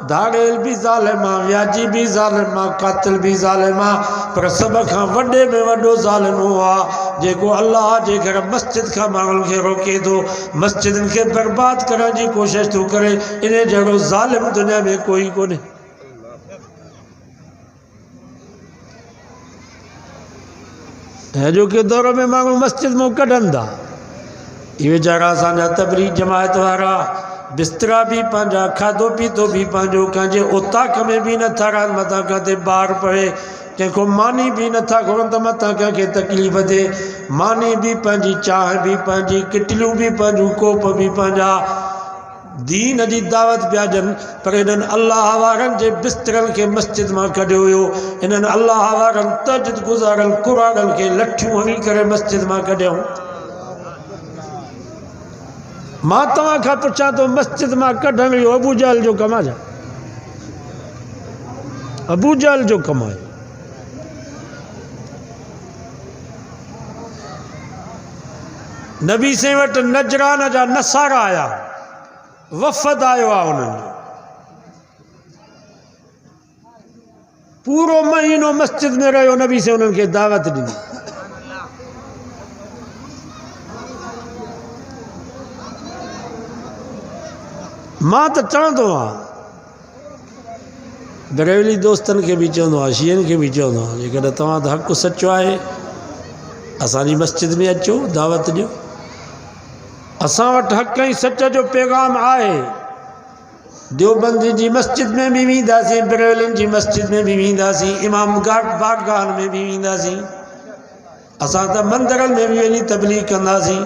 दाड़ेल भी ज़ालिमा, व्याजी भी ज़ालिमा, कातिल भी ज़ालिमा, पर सब खां वॾे में वॾो ज़ालिम हुआ जेको अल्लाह जे घर मस्जिद खां माण्हुनि खे रोके थो, मस्जिदनि खे बर्बाद करण जी कोशिशि थो करे। इन जहिड़ो ज़ालिम दुनिया में कोई कोन्हे। जो के दौर में माण्हू मस्जिद में कढनि था, ये वीचारा असांजा तबलीग जमायत वारा बिस्तरा भी पंहिंजा, खाधो पीतो भी पंहिंजो, कंहिंजे ओताक में भी नथा रहनि, मथां किथे ॿार पए, कंहिंखो मानी भी नथा घुरनि त मथां कंहिंखे तकलीफ़ थिए। मानी भी पंहिंजी, चांहि भी पंहिंजी, किटलियूं भी पंहिंजूं, कोप भी पंहिंजा, दीन जी दावत पिया ॾियनि पर इन्हनि अल्लाह वारनि जे बिस्तरनि खे मस्जिद मां कढियो हुयो। इन्हनि अल्लाह वारनि तहज्जुद गुज़ारनि कुराननि खे लठियूं हणी करे मस्जिद मां कढियऊं। मां तव्हां खां पुछां थो मस्जिद मां कढण इहो अबू जहल जो कमु आहे? अबू जहल जो कमु आहे। नबी से वटि नजरान जा नसारा आया, वफ़द आयो आहे उन्हनि जो। पूरो महीनो मस्जिद में रहियो, नबी से उन्हनि खे दावत ॾिनी। मां त चवंदो आहियां, बरेली दोस्तनि खे बि चवंदो आहियां, शीअनि खे बि चवंदो आहियां, जेकॾहिं तव्हां त हक़ु सचो आहे असांजी मस्जिद में अचो, दावत ॾियो। असां वटि हक़ ऐं सच जो पैगाम आहे। देवबंदी जी मस्जिद में भी वेंदासीं, बरेलियुनि जी मस्जिद में भी वेंदासीं, इमाम बारगाहनि में भी वेंदासीं। असां त मंदरनि में भी वञी तबलीग कंदासीं,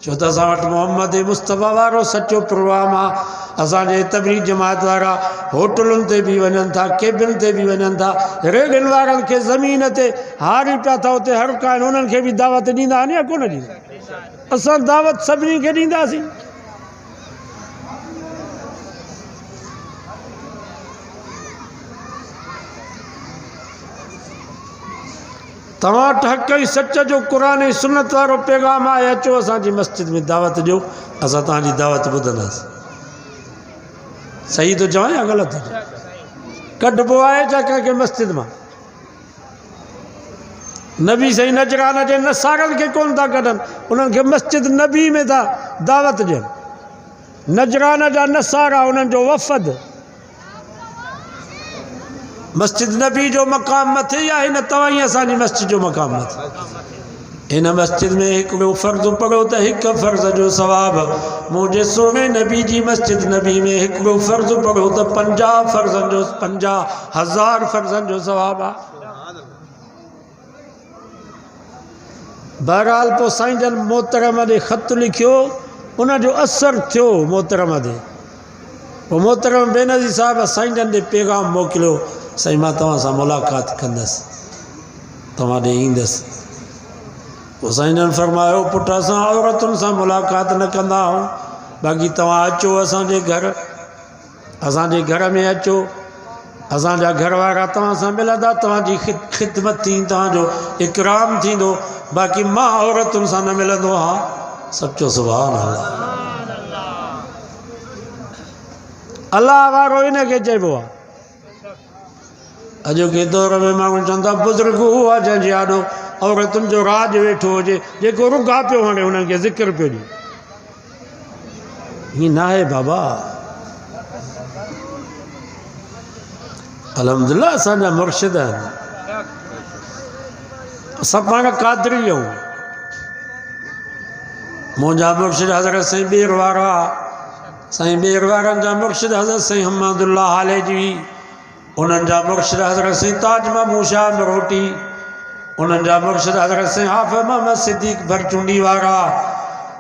छो त असां वटि मोहम्मद मुस्तफ़ा वारो सचो प्रोग्राम आहे। असांजे तबलीग जमात वारा होटलुनि ते भी वञनि था, केबिन ते भी वञनि था, रेडियुनि वारनि खे ज़मीन ते हारी पिया था उते हड़का आहिनि, उन्हनि खे बि दावत ॾींदा आहिनि या कोन ॾींदा? असां दावत सभिनी खे ॾींदासीं। तव्हां वटि हक़ ऐं सच जो क़ुरान ऐं सुन्नत वारो पैगाम आहे, अचो असांजी मस्जिद में दावत ॾियो, असां तव्हांजी दावत ॿुधंदासीं। सही थो चवां या ग़लति? कढिबो आहे छा कंहिंखे मस्जिद मां? नबी सही नजरान जे नसारनि खे कोन था कढनि, उन्हनि खे मस्जिद नबी में था दावत ॾियनि। नजरान जा नसारा उन्हनि जो वफ़द। मस्जिद नबी जो मक़ाम मथे या हिन तव्हां ई असांजी मस्जिद जो मक़ाम मथे? हिन मस्जिद में हिकिड़ो फ़र्ज़ पढ़ो त हिकु फ़र्ज़ जो सवाबु, मुंहिंजे सोने नबी जी मस्जिद नबी में हिकिड़ो फ़र्ज़ पढ़ो त 50 फ़र्ज़नि जो 50,000 फ़र्ज़नि जो सवाबु आहे। बहरहाल पोइ साईं जन मोहतरम ॾे ख़त लिखियो, उनजो असरु थियो मोहतरम ते। पोइ मोहतरम बेनज़ीर साहिब साईं जन ॾे पैगाम मोकिलियो, साईं मां तव्हां सां मुलाक़ात कंदसि, तव्हां ॾे ईंदसि। पोइ साईं जन फरमायो, पुटु असां औरतुनि सां मुलाक़ात न कंदा आहियूं, बाक़ी तव्हां अचो असांजे असांजे घर में अचो, असांजा घर वारा तव्हां सां मिलंदा, तव्हांजी ख़िदमत थी, तव्हांजो इकराम थींदो, बाक़ी मां औरतुनि सां न मिलंदो आहियां। सचो सुभान अल्लाह। अल्लाह वारो इन खे चइबो आहे। अॼोके दौर में माण्हू चवनि था बुज़ुर्ग हुआ जंहिंजे आॾो औरतुनि जो राज वेठो हुजे, जेको रुॻा पियो हणे हुननि खे ज़िक्र पियो ॾिए। हीअं न आहे बाबा। अल्हम्दुलिल्लाह असांजा मुर्शिद आहिनि, असां पाण क़ादरी आहियूं। मुंहिंजा मुर्शिद हज़रत साईं ॿेर वारा, साईं ॿेर वारनि जा मुर्शिद हज़रत साईं हम्मदुल्लाह हालेजी, उन्हनि जा मुर्शिद हज़रत साईं ताज महमूद शाह नरोटी, उन्हनि जा मुर्शिद हज़रत साईं हाफ़िज़ मोहम्मद सिद्दीक़ भरचुंडी वारा,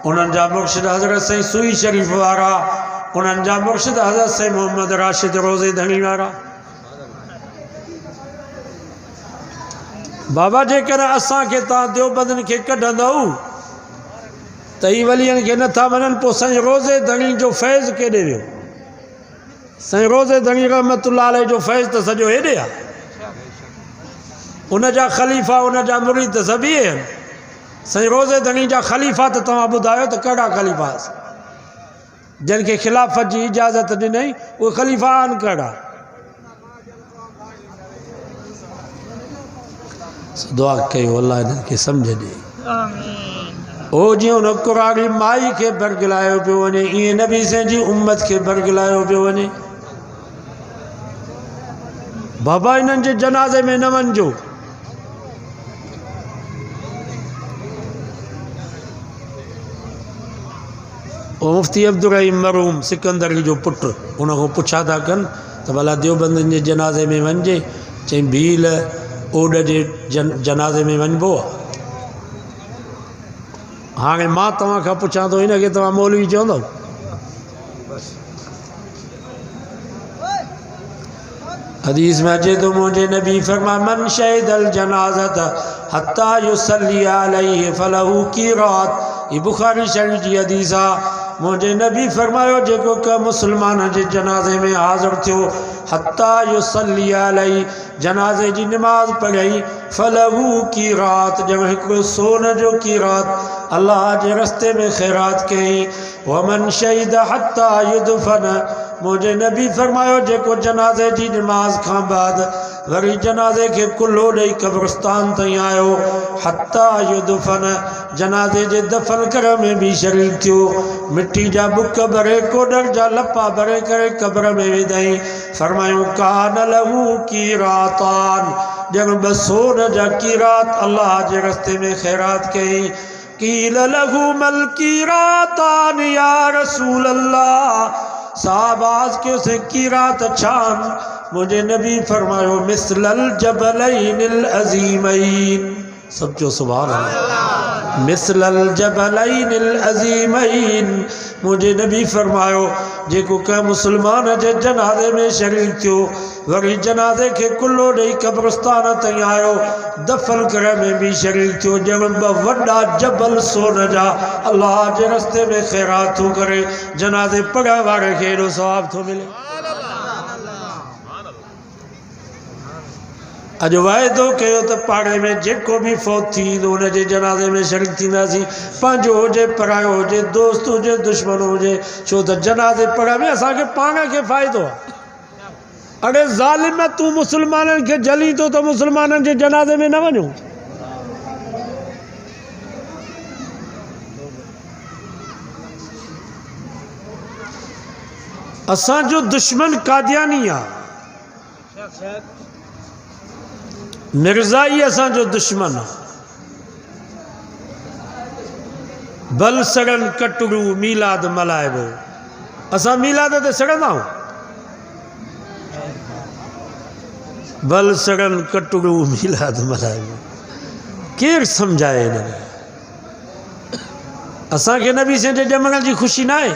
उन्हनि जा मुर्शिद हज़रत साईं सुई शरीफ़ वारा, उन्हनि जा मुर्शिद हज़रत साईं मोहम्मद राशिद रोज़े धणी वारा। बाबा जेकर असांखे तव्हां देवबंदनि खे कढंदव त ही वलियनि खे नथा मञनि, पोइ साईं रोज़े धणी जो फैज़ केॾे वियो? साईं रोज़े धणी रहमतुल्लाह अलैह जो फैज़ त सॼो हेॾे आहे। उनजा ख़लीफ़ा, उनजा मुरीद त सभई आहिनि। साईं रोज़े धणी जा ख़लीफ़ा त तव्हां ॿुधायो त कहिड़ा ख़लीफ़ा? जिन खे ख़िलाफ़त जी इजाज़त ॾिनई उहे ख़लीफ़ा आहिनि कहिड़ा? दुआ कयो अल्लाह इन्हनि खे सम्झ ॾे। ओ जीअं उन कुरारी माई खे बरगलायो पियो वञे, ईअं नबी साईं जी उम्मत खे बरगलायो पियो वञे। बाबा इन्हनि जे जनाज़े में न वञिजो। मुफ्ती अब्दुल रहीम मरहूम सिकंदरी जो पुटु, उनखां पुछा था कनि त भला देवबंदनि जे जनाज़े में वञिजे? चई भील ओॾ जे जनाज़े में वञिबो आहे? हाणे मां तव्हां खां पुछां थो, हिनखे तव्हां मौलवी चवंदव? हदीस में अचे तो मुझे नबी फरमा मन शहीदल जनाज़त हत्ता युसल्ली अलैहि फलहू क़ीरात। ये बुखारी शरीफ की हदीस आहे। मुझे नबी फरमायो जेको का मुसलमान जे जनाज़े में हाज़िर थियो हत्ता युसल्ली अलैहि जनाज़े जी नमाज पढ़ई फलहू क़ीरात जब हिकिड़ो सोन जो क़ीरात अल्लाह जे रस्ते में ख़ैरात कई। वमन शहीद हत्ता युदफन मुझे नबी फरमायो जेको जनाज़े जी नमाज खां बाद वरी जनाज़े के कुल्लो ॾेई कब्रिस्तान ताईं आयो हत्ता युदफन जनाज़े जे दफ़न कर में भी शरीक थियो मिट्टी जा बुक भरे कोडर जा लपा भरे करे कब्र में विधई। फरमायो कान लहू क़ीरातान जब सोन जा क़ीरात अल्लाह जे रस्ते में ख़ैरात कई। क़ील लहू मल क़ीरातान या रसूल अल्लाह साहबाज के उसे क़ीरात छान। मुझे नबी फरमायो मिसलल जबलैनिल अज़ीमैन समझो सुभान अल्लाह मिसलल जबलैनिल अज़ीमैन। मुझे नबी फरमायो जेको कंहिं मुसलमान जे जनाज़े में शरीक थियो वरी जनाज़े के कुल्लो ॾेई कब्रिस्तान ताईं आयो दफ़न कर में भी शरीक थियो ॼण ॿ वॾा जबल सोन जा अल्लाह जे रस्ते में ख़ैरात थो करे जनाज़े पढ़ण वारे खे एॾो सवाब थो मिले। अज वायदो कयो तो पाड़े में जेको भी फौत थी उन जे जनाज़े में शरीक थींदासीं पंहिंजो हुजे परायो हुजे दोस्त हुजे दुश्मन हुजे छो तो जनाज़े पढ़ण में असांखे पाण खे फ़ाइदो आहे। अरे ज़ालिम तू मुसलमाननि खे जली तो मुसलमाननि जे जनाज़े में न वञो। असांजो दुश्मन कादियानी आहे मिर्ज़ाई असांजो दुश्मन बल सड़न कटड़ू मीलाद मल्हाइबो असां मीलाद ते सड़ंदा आहियूं बल सड़न कटड़ू मीलाद मल्हाइबो केरु सम्झाए हिन असांखे नबी साईं जे ॼमण जी ख़ुशी न आहे।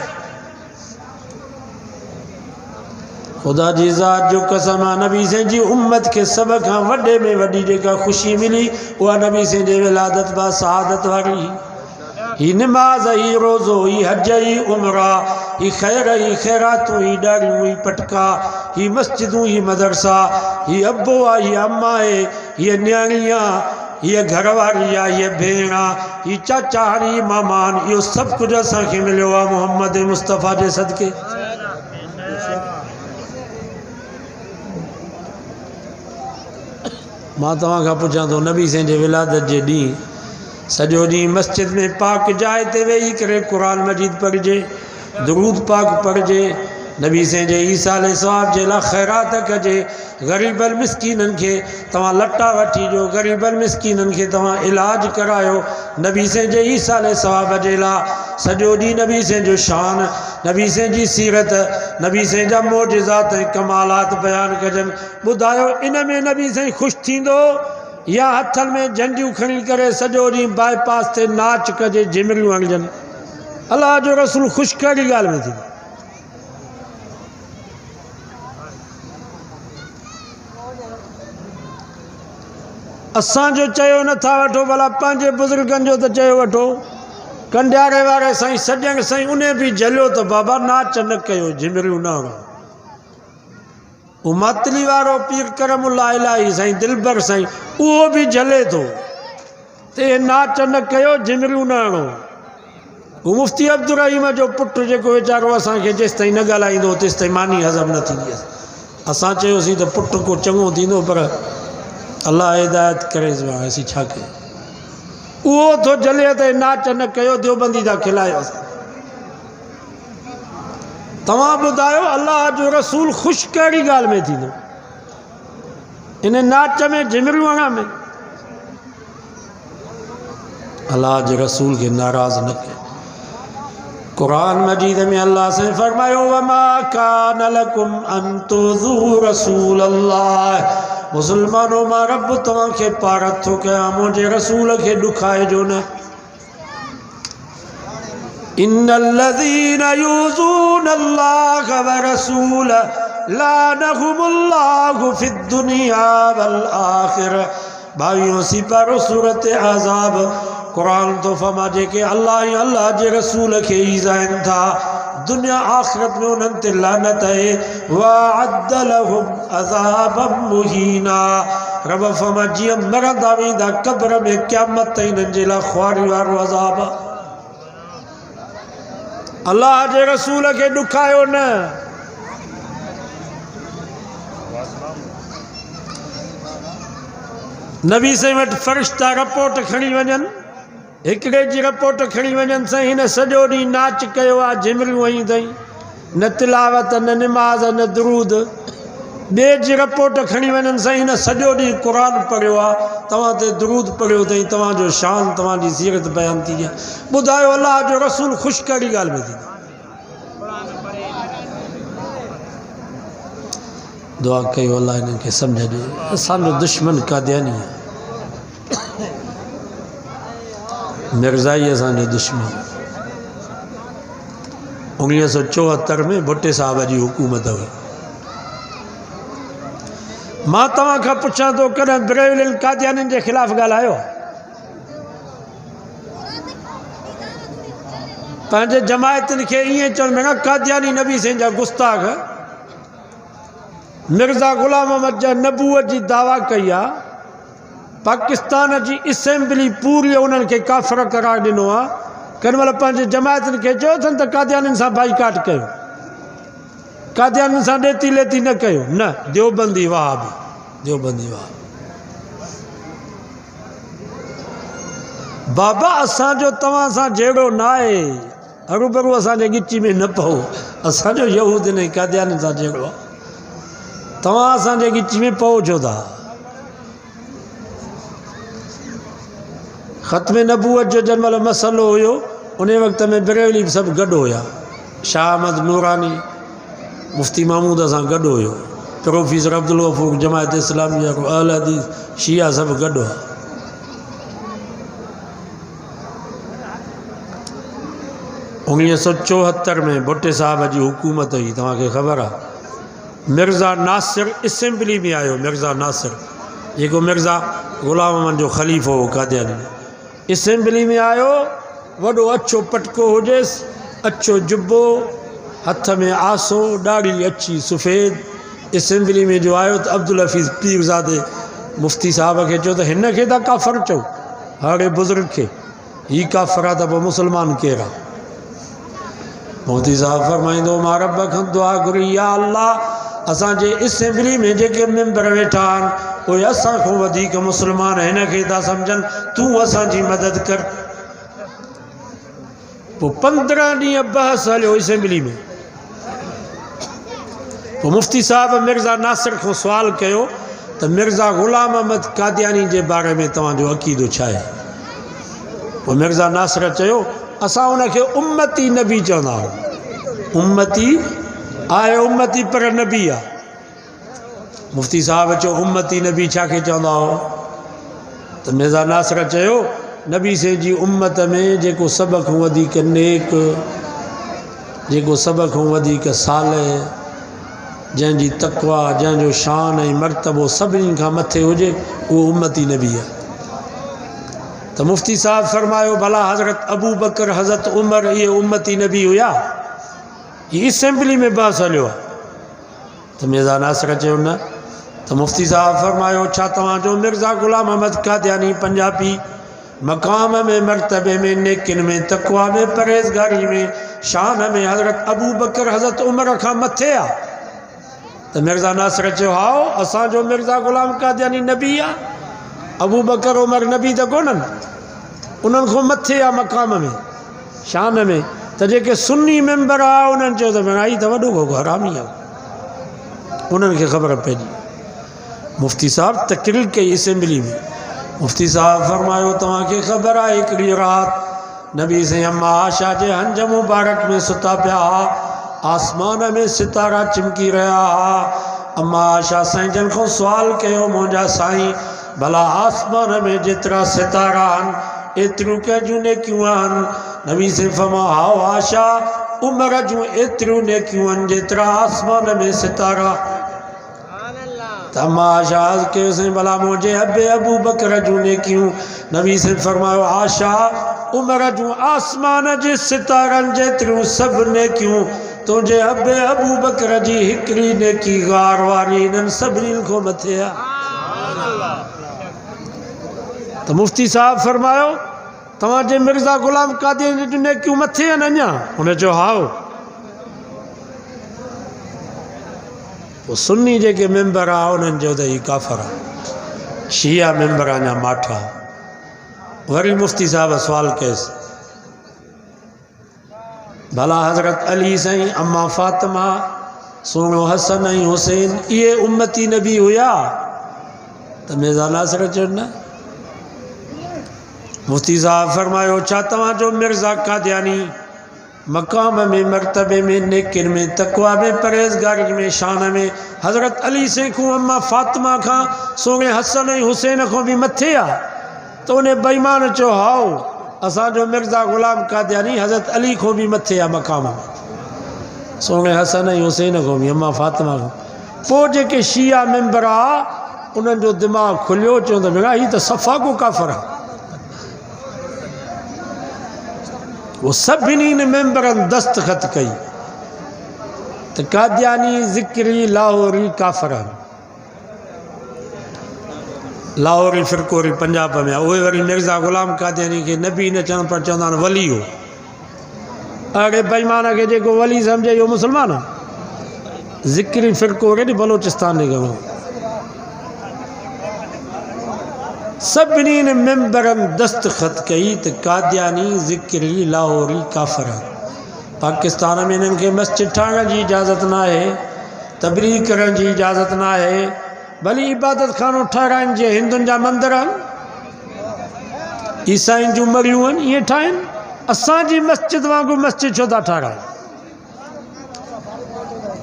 खुदा जी ज़ात जो कसम आहे नबी साईं जी उम्मत के सब खां वॾे में वॾी जेका ख़ुशी मिली उहा नबी साईं जे विलादत बा सआदत वारी ही नमाज ही रोज़ो ही हज ही उमरा ही खैर ही खैरातूं ही ॾाढ़ियूं ही पटका ही मस्जिदूं ही मदरसा ही अबो आहे ही अम्मा आहे हीअ न्याणी आहे हीअ घरवारी आहे हीअ भेण आहे ही चाचा ही मामान इहो सभु कुझु असांखे मिलियो आहे मोहम्मद मुस्तफ़ा जे सदके। मां तव्हां खां पुछां थो नबी साईं जे विलादत जे ॾींहुं सॼो ॾींहुं मस्जिद में पाक जाइ ते वेही करे क़ुरान मजीद पढ़िजे दुरूद पाक पढ़िजे नबी साईं जे ईसाले सवाब जे लाइ ख़ैरात कजे ग़रीबल मिसकीननि खे तव्हां लटा वठी ॾियो ग़रीबल मिसकीननि खे तव्हां इलाज करायो नबी साईं जे ईसाले सवाब जे लाइ सॼो ॾींहुं नबी साईं जो शान नबी साईं जी सीरत नबी साईं जा मोजिज़ात ऐं कमालात बयानु कजनि। ॿुधायो इन में नबी साईं ख़ुशि थींदो या हथनि में झंडियूं खणी करे सॼो ॾींहुं बाईपास ते नाच कजे झिमरियूं हणजनि। अलाह जो रसूल ख़ुशि कहिड़ी ॻाल्हि में थींदो। असांजो चयो नथा वठो भला पंहिंजे बुज़ुर्गनि जो त चयो वठो कंडियारे वारे साईं सॼण साईं उन बि झलियो त बाबा नाच न कयो झिमरियूं न हणो। उमातली वारो पीर करमुल्ला इलाही साईं दिलबर साईं उहो बि झले थो ते नाच न कयो झिमरियूं न हणो। हू मुफ़्ती अब्दुल रहीम जो पुटु जेको वीचारो असांखे जेसि ताईं न ॻाल्हाईंदो तेसि ताईं मानी हज़म न थींदी असां चयोसीं त पुटु को चङो थींदो पर अल्लाह हिदायत करे असीं छा कयूं। उहो थो जले ते नाच न कयो देवबंदी था खिलायो। तव्हां ॿुधायो अल्लाह जो रसूल ख़ुशि कहिड़ी ॻाल्हि में थींदो इन नाच में झिमरियूं हणण में। अल्लाह जे रसूल के नाराज़ न कयो। कुरान मजीद में अल्लाह से फरमायो वमा कान लकुम अन तुज़ू रसूल अल्लाह मुसलमानों मां रब तव्हां खे पारत थो कयां मुंहिंजे रसूल खे ॾुखाइजो न। इन्नल्लज़ीना यूज़ूनल्लाह व रसूलहु लानहुमुल्लाहु फिद्दुनिया वल आखिरह। भाइयों सिपारो सूरत अज़ाब कुरान तो फरमा के अल्लाह अल्लाह जे रसूल के ईज़ाइन था दुनिया आखिरत में उन्हनि ते लानत है। वअद्द लहुम अज़ाबम मुहीना। रब फरमा जीअं मरंदा वेंदा क़ब्र में क़यामत ताईं इन्हनि जे लाइ ख़्वारी वारो अज़ाब। अल्लाह जे रसूल के ॾुखायो न। नबी से वटि फ़रिश्ता रिपोर्ट खणी वञनि, हिकिड़े जी रिपोर्ट खणी वञनि साईं हिन सॼो ॾींहुं नाच कयो आहे, झिमरियूं हयूं अथई, न तिलावत न निमाज़ न दुरूद। ॿिए जी रिपोर्ट खणी वञनि साईं हिन सॼो ॾींहुं क़ुरान पढ़ियो आहे, तव्हां ते दुरूद पढ़ियो अथई, तव्हांजो शान तव्हांजी सीरत बयानु थी आहे। ॿुधायो अलाह जो रसूल ख़ुशि कहिड़ी ॻाल्हि में थींदो? दुआ कयो अलाह हिननि खे सम्झ ॾे। असांजो दुश्मन कादियानी आहे, मिर्ज़ाई असांजो दुश्मन। 1974 में भुट्टे साहब जी हुकूमत हुई। मां तव्हां खां पुछां थो कॾहिं बरेलवियुनि कादियानियुनि जे ख़िलाफ़ ॻाल्हायो? पंहिंजे जमायतुनि खे ईअं चवनि में कादियानी नबी साईं जा गुस्ताख। मिर्ज़ा ग़ुलाम अहमद जा नबूअत जी दावा कई आहे, पाकिस्तान जी असेंबली पूरी उन्हनि खे काफ़िर करार ॾिनो आहे। कंहिं महिल पंहिंजे जमायतुनि खे चयो अथनि त कादियानियुनि सां बाइकाट कयो, कादियानियुनि सां ॾेती लेती न कयो। न, देवबंदी वहाबी, देवबंदी वहाबी। बाबा असांजो तव्हां सां जहिड़ो न आहे, हरूभरू असांजे ॻिची में न पओ। असांजो यहूद न कादियानियुनि सां जहिड़ो आहे, तव्हां असांजे ॻिची में पओ छो था? ख़त्म नबूअत जो जंहिं महिल मसइलो हुयो उन वक़्त में बरेली बि सभु गॾु हुया। शाह अहमद नूरानी मुफ्ती महमूद सां गॾु हुयो, प्रोफेसर अब्दुल गफूर जमायत इस्लामिया अहल हदीस शिया सभु गॾु हुआ। उणिवीह सौ 74 में भुट्टे साहब जी हुकूमत हुई, तव्हांखे ख़बर आहे। मिर्ज़ा नासिर असेंबली में आयो, मिर्ज़ा नासिर जेको मिर्ज़ा ग़ुलाम अहमद जो ख़लीफ़ो हो कादियानी, असेंबली में आयो। वॾो अछो पटको हुजेसि, अछो जुब्बो, हथ में आसो, ॾाढ़ी अछी सफ़ेद। असेंबली में जो आयो त अब्दुल हफ़ीज़ पीरज़ादे मुफ्ती साहब खे चयो त हिन खे त काफ़िर चओ, हाणे बुज़ुर्ग खे, हीउ काफ़िर आहे त पोइ मुस्लमान केरु आहे? मुफ्ती साहब फरमाईंदो मां रब खां दुआ घुरी, या अल्लाह असांजे असेंबली में जेके मेंबर वेठा आहिनि उहे असांखां वधीक मुस्लमान हिन खे था सम्झनि, तूं असांजी मदद कर। पोइ 15 ॾींहं बहस हलियो असेंबली में। पोइ मुफ्ती साहब मिर्ज़ा नासिर खां सुवाल कयो त मिर्ज़ा ग़ुलाम अहमद कादियानी जे बारे में तव्हांजो अक़ीदो छा आहे? पोइ मिर्ज़ा नासिर चयो असां उनखे उम्मती नबी चवंदा आहियूं। उम्मती आहे, उम्मती पर नबी आहे। मुफ्ती साहब चयो उम्मती नबी छा खे चवंदा हो? त मिर्ज़ा नासिर चयो नबी से जी उम्मत में जेको सभ खां वधीक नेक, जेको सभ खां वधीक सालेह, जंहिंजी तक़वा, जंहिंजो शान ऐं मर्तबो सभिनी खां मथे हुजे, उहो उम्मती नबी आहे। तो मुफ्ती साहब फरमायो भला हज़रत अबू बकर हज़रत उमर ये उम्मती नबी हुआ? ये असेंबली में बहस हलियो आहे। तो मिर्ज़ा नासिर चयो न। तो मुफ्ती साहब फरमायो छा तव्हांजो मिर्ज़ा ग़ुलाम अहमद कादियानी पंजाबी मकाम में, मर्तबे में, नेकिन में, तक़वा में, परहेज़गारी में, शान में हज़रत अबू बकर हज़रत उमर खां मथे आहे? तो मिर्ज़ा नासिर चयो हाओ असांजो मिर्ज़ा ग़ुलाम कादियानी नबी आहे, अबू बकर उमर नबी त कोन्हनि, उन्हनि खां मथे आहे मक़ाम में, शान में। त जेके सुन्नी मेंबर आहे उन्हनि चयो त भेण त वॾो को हरामी आहे, उन्हनि खे ख़बर पइजी। मुफ्ती साहब तकरीर कई असेंबली में। मुफ्ती साहब फरमायो तव्हांखे ख़बर आहे हिकिड़ी राति नबी साईं अम्मा आशा जे हंज मुबारक में सुता पिया, आसमान में सितारा चिमकी रहा। अम्मा आशा साईं जन को सवाल कयो मुंहिंजा साईं भला आसमान में जेतिरा सितारा आहिनि एतिरियूं कंहिंजूं नेकियूं आहिनि। नबी से फरमायो हाओ आशा उमर जूं एतिरियूं नेकियूं आहिनि जेतिरा आसमान में सितारा। तमाशा के भला मुझे अबे अबू बकर जूं नेकियूं। नबी से फरमायो आशा उमर जूं आसमान जे सितारनि जेतिरियूं सभु नेकियूं तुझे अबे अबू बकर जी हिकिड़ी नेकी गार वारी इन्हनि सभिनीनि खां मथे आहे। तो मुफ्ती साहब फरमायो तव्हांजे मिर्ज़ा गुलाम कादियानी जूं नेकियूं मथे आहिनि अञा? हुन चयो हाओ। पोइ सुन्नी जेके मेंबर आहे उन्हनि चयो त हीउ काफ़र आहे, शिया मेंबर अञा माठा। वरी मुफ्ती साहब सवाल कयसि भला हज़रत अली साईं अम्मा फातिमा सोनो हसन ऐं हुसैन इहे उम्मती नबी हुया? त मिर्ज़ा नासिर चयो न। मुफ्ती साहब फरमायो छा तव्हांजो मिर्ज़ा कादियानी मक़ाम में मरतबे में नेकिन में तक़वा में परहेज़गारी में शान में हज़रत अली से खां अम्मा फातिमा खां सोने हसन ऐं हुसैन खां बि मथे आहे? त उन बेईमान चयो हाओ असांजो मिर्ज़ा गुलाम कादियानी हज़रत अली खां बि मथे आहे मक़ाम में, सोने हसन ऐं हुसैन खां बि अम्मा फातिमा खां। पोइ जेके शिया मेंबर आहे उन्हनि जो दिमाग़ खुलियो, चवंदो भेणा हीउ त सफ़ा को काफ़र आहे। वो सभिनी मेंबरनि दस्तख़त कई त कादियानी ज़िक्री लाहौरी काफ़र आहिनि। लाहौरी फ़िरक़ोरी पंजाब में आहे, उहे वरी मिर्ज़ा गुलाम कादियानी खे नबी न चवनि पर चवंदा आहिनि वली हो। अड़े बेईमान खे जेको वली सम्झे इहो मुस्लमान आहे। ज़िक्री फ़िरक़ो केॾी बलोचिस्तान ॾे गयो। सभिनी मेंबरनि दस्तख़त कई त कादियानी ज़िक्री लाहौरी काफ़र आहे। पाकिस्तान में इन्हनि खे मस्जिद ठाहिण जी इजाज़त न आहे, तबलीग करण जी इजाज़त न आहे, भली इबादत खानो ठाहिराइनि जीअं हिंदुनि जा मंदर आहिनि, ईसाइनि जूं मरियूं आहिनि ईअं ठाहिनि। असांजी मस्जिद वांगुरु मस्जिद छो था ठाहिराइनि?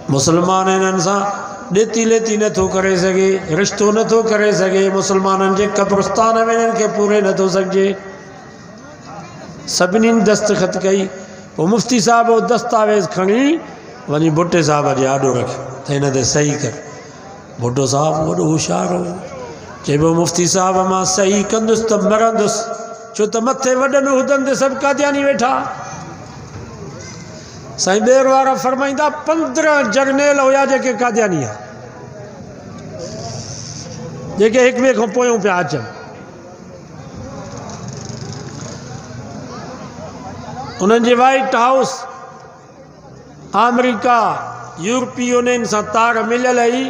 मुस्लमान इन्हनि सां ॾेती लेती नथो करे सघे, रिश्तो नथो करे सघे, मुस्लमाननि जे क़ब्रिस्तान में इन्हनि खे पूरे नथो सघिजे। सभिनी दस्तख़त कई। पोइ मुफ्ती साहब उहो दस्तावेज़ खणी वञी भुट्टे साहब जे आॾो रखियो त हिन ते सही कर। भुट्टो साहब वॾो होशियारु हो, चइबो मुफ्ती साहब मां सही कंदुसि त मरंदुसि, छो त मथे वॾनि उहिदनि ते सभु कादियानी वेठा। साईं ॿेर वारा फरमाईंदा 15 जर्नेल हुया जेके कादियानी आहे, जेके हिक ॿिए खां पोयों पिया अचनि। उन्हनि जे वाइट हाउस अमेरिका यूरोपी यूनियन सां तार मिलियल ई।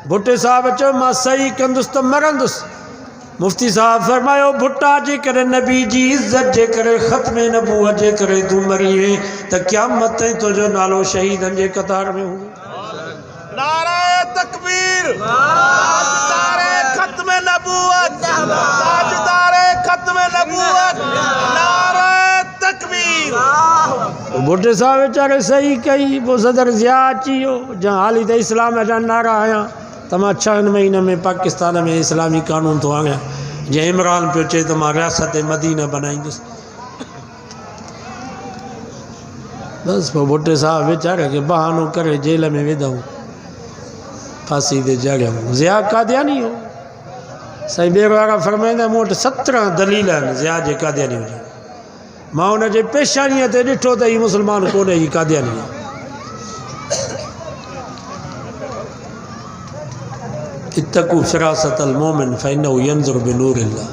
भुट्टे साहब चयो मां सही कंदुसि त मरंदुसि। मुफ्ती साहब फरमायो भुट्टा जे करे नबी जी इज़त जे करे ख़त्म नबूवत जे करे तूं मरी वहीं त क़यामत ताईं तुंहिंजो नालो शहीदनि जे कतार में हूंदो। नारे तकबीर, ताजदारे ख़त्म नबूवत, ताजदारे ख़त्म नबूवत, नारे तकबीर। भुट्टे साहब वीचारे सही कई। पोइ सदर ज़िया अची वियो, जहाँ हाली त इस्लाम जा नारा आया त मां 6 महीने में पाकिस्तान में इस्लामी कानून थो आणियां। जंहिं इमरान पियो चए त मां रियासत मदीना बनाईंदुसि। बसि पोइ भुट्टे साहब वीचारे खे बहानो करे जेल में विधऊं, फांसी ते चाढ़ियऊं। ज़िया कादियानी हो। साईं ॿेर वारा फरमाईंदा मूं वटि 17 दलील आहिनि ज़िया जे कादियानी हुजनि। मां हुनजे पेशानीअ ते ॾिठो त हीउ मुस्लमान कोन्हे, हीउ कादियानी आहे। इत्तकू फिरासत अल मोमिन फ़इन्नहु यंज़ुरु बिनूरिल्लाह।